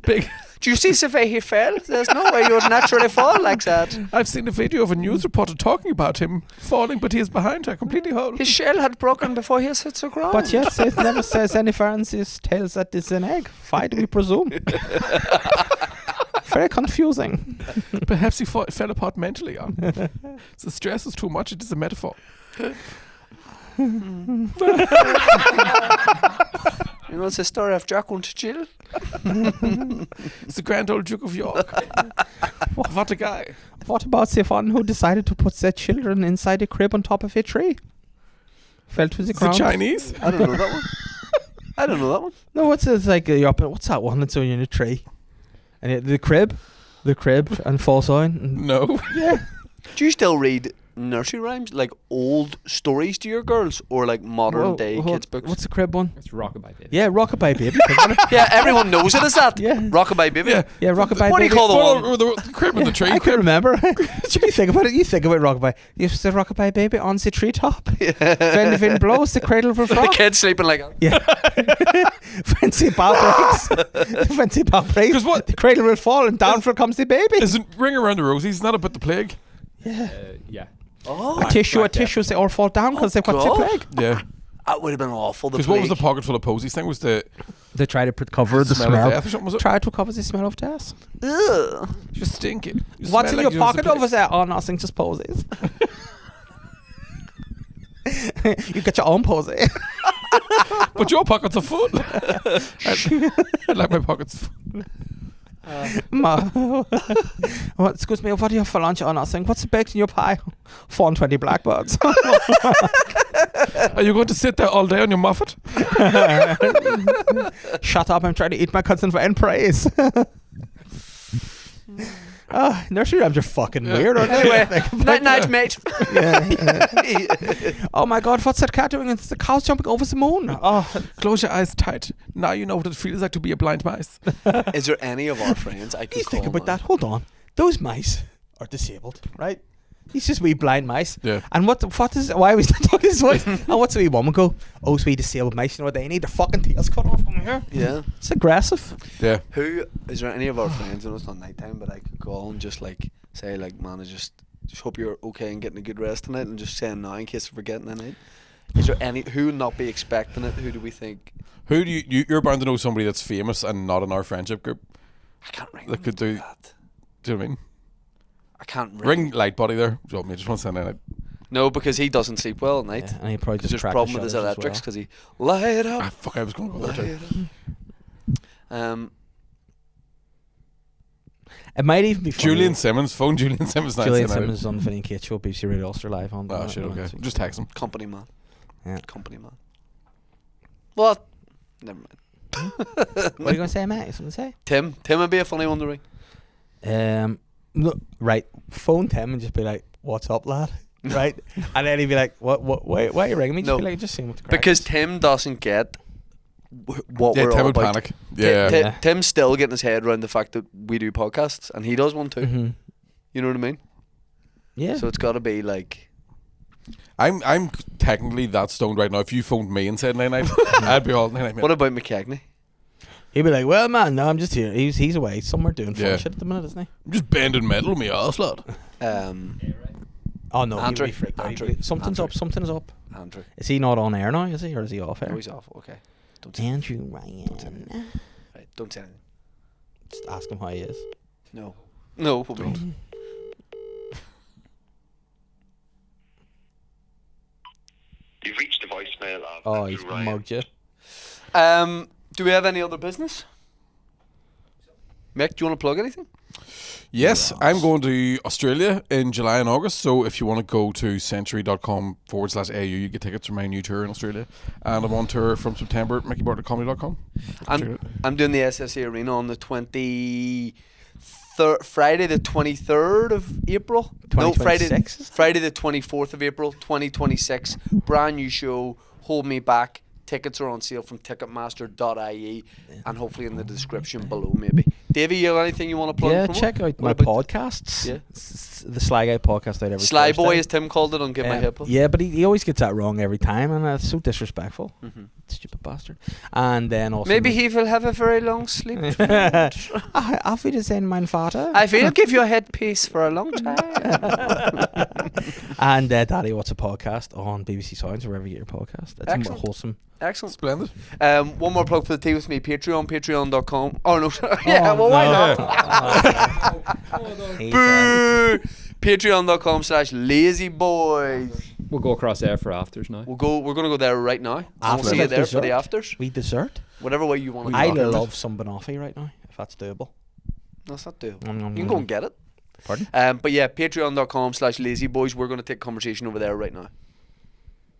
S2: Big.
S4: Do you see the way he fell? There's no way you would naturally fall like that.
S2: I've seen a video of a news reporter talking about him falling, but he is behind her, completely whole.
S4: His shell had broken before he hit the ground.
S3: But yes, it never says anywhere in these tales that it's an egg. Why do we presume? Very confusing.
S2: Perhaps he fell apart mentally. Yeah. The stress is too much. It is a metaphor.
S4: You know the story of Jack and Jill?
S2: It's the Grand Old Duke of York. What a guy.
S3: What about the one who decided to put their children inside a crib on top of a tree? Fell to the
S2: The
S3: ground.
S2: Chinese.
S1: I don't know that one. I don't know that one.
S3: No, it's like what's that one that's on in a tree? And the crib, and falls on.
S2: No.
S3: Yeah.
S1: Do you still read nursery rhymes, like old stories to your girls, or like modern day kids books?
S3: What's the crib one?
S5: It's Rockabye Baby.
S3: Yeah, Rockabye Baby.
S1: Yeah, everyone knows it as that.
S3: Yeah.
S1: Rockabye Baby.
S2: Yeah.
S3: Yeah, Rockabye
S1: What do you
S3: Baby.
S1: call the one?
S2: Oh, the crib in the tree.
S3: I can remember. You think about it. You think about Rockabye. You say Rockabye Baby on the treetop. When the wind blows, the cradle will
S1: The
S3: rock.
S1: kid's sleeping like that.
S3: Yeah. When the bow breaks,
S2: Because what?
S3: the cradle will fall and down comes the baby.
S2: Isn't Ring Around the Rosies not about the plague?
S5: Yeah.
S1: Oh,
S3: A tissue, they all fall down because they've got the
S1: God.
S3: plague.
S2: Yeah.
S1: that would have been awful.
S2: Because what was the pocket full of posies thing? Was the
S3: They try to cover the
S2: smell of death or something? Was it?
S3: Try to cover the smell of death.
S1: Ugh.
S2: Just stinky. You
S3: What's
S2: smell
S3: in
S2: like
S3: your
S2: you was
S3: pocket
S2: the
S3: over
S2: plague.
S3: there? Oh, nothing, just posies. You get your own posy.
S2: But your pockets are full. I like my pockets full.
S3: What, excuse me, what do you have for lunch? Oh, nothing. What's baked in your pie? 420 blackbirds.
S2: Are you going to sit there all day on your muffet?
S3: Shut up, I'm trying to eat my cousin for end praise. Nursery rhymes are fucking weird, aren't they?
S4: Anyway, night, night, mate.
S3: Oh my god, what's that cat doing? It's the cows jumping over the moon. Oh,
S2: Close your eyes tight. Now you know what it feels like to be a blind mouse.
S1: Is there any of our friends I could
S3: you think
S1: call
S3: about
S1: now?
S3: that. Hold on. Those mice are disabled, right? He's just wee blind mice.
S2: Yeah.
S3: And what is, why was that talking this voice? And what's a wee woman go? Oh, sweet disabled mice, you know what they need? Their fucking tails cut off from here.
S1: Yeah.
S3: It's aggressive.
S2: Yeah.
S1: Who is there any of our friends? I know it's not night time, but I could call and just like say like, man, I just hope you're okay and getting a good rest tonight, and just saying now in case you're forgetting the night. Is there any who would not be expecting it? Who do we think?
S2: Who do you're bound to know somebody that's famous and not in our friendship group
S1: I can't ring.
S2: that could do.
S1: that.
S2: Do you know what I mean?
S1: I can't
S2: Ring Lightbody there. Do you want me? Just want to send out.
S1: No, because he doesn't sleep well at night.
S3: Yeah, and he probably
S1: Because
S3: just
S1: there's a problem with his electrics because he light up.
S2: Ah, fuck, I was going to go there
S1: Light
S2: too.
S1: up.
S3: It might even be funny.
S2: Julian Simmons, phone Julian Simmons.
S3: Julian Simmons on Vinny and Kate show, BBC Radio Ulster live on.
S2: Oh shit, okay. Just text him.
S1: Company man.
S3: Yeah.
S1: Company man. Well, never mind.
S3: What are you going to say, mate? Something to say?
S1: Tim would be a funny one to ring.
S3: No, right. Phone Tim and just be like, "What's up, lad?" Right, and then he'd be like, "What? Why are you ringing me?" Just
S1: No.
S3: be like, "Just seeing what the crack
S1: Because
S3: is."
S1: Tim doesn't get what
S2: Yeah,
S1: we're
S2: Tim
S1: all
S2: would
S1: about.
S2: panic. Yeah.
S3: Yeah.
S1: Tim's still getting his head around the fact that we do podcasts, and he does one too.
S3: Mhm.
S1: You know what I mean?
S3: Yeah.
S1: So it's got to be like,
S2: I'm technically that stoned right now. If you phoned me and said night night, I'd be all night night.
S1: what about McKegney?
S3: He'd be like, "Well, man, no, I'm just here. He's away somewhere doing fun
S2: Yeah.
S3: shit at the minute, isn't he?"
S2: I'm just bending metal with me ass, lad.
S3: Oh no,
S1: Andrew.
S3: he'd be freaked out.
S1: Andrew.
S3: Something's
S1: Andrew.
S3: up. Something's up.
S1: Andrew.
S3: Is he not on air now? Is he, or is he off air?
S1: No, he's off. Okay. Don't say,
S3: Andrew Ryan.
S1: right, don't say anything.
S3: Just ask him how he is.
S1: No. No, we won't.
S7: You've reached the voicemail of
S3: Oh,
S7: Andrew
S3: he's
S7: Ryan.
S3: mugged you.
S1: Do we have any other business? Mick, do you want to plug anything?
S2: Yes, I'm going to Australia in July and August. So if you want to go to century.com/AU, you get tickets for my new tour in Australia. And I'm on tour from September at MickyBartlettComedy.com.
S1: I'm doing the SSE Arena on the Friday the 23rd of April. No, Friday
S3: 2026, is it?
S1: Friday the 24th of April, 2026. Brand new show. Hold Me Back. Tickets are on sale from ticketmaster.ie and hopefully in the description below maybe. Davey, you have anything you want to plug?
S3: Yeah,
S1: and promote?
S3: check out my
S1: What about
S3: podcasts.
S1: Yeah.
S3: The Sly Guy podcast out every
S1: Sly Boy,
S3: Thursday.
S1: as Tim called it on Get My Hip Up.
S3: Yeah, but he always gets that wrong every time, and it's so disrespectful. Stupid bastard. And then also
S1: Maybe he will have a very long sleep.
S3: Auf Wiedersehen, mein Vater.
S1: I will give you a headpiece for a long time.
S3: And Daddy, What's a Podcast on BBC Sounds, wherever you get your podcast. It's more
S1: Excellent.
S3: wholesome.
S1: Excellent.
S2: Splendid.
S1: One more plug for the tea with me. Patreon.com. Oh no, yeah. Well, why not? Boo! Patreon.com/LazyBoyz.
S5: We'll go across there for afters now.
S1: We're gonna go there right now. And we'll
S3: After
S1: see you
S3: the
S1: there for the
S3: dessert?
S1: afters.
S3: We dessert.
S1: Whatever way you want to
S3: I
S1: go.
S3: love some banoffee right now, if that's doable.
S1: No, it's not doable.
S3: Nom, nom,
S1: You can
S3: nom.
S1: go and get it.
S3: Pardon?
S1: But yeah, Patreon.com/LazyBoyz. We're gonna take conversation over there right now.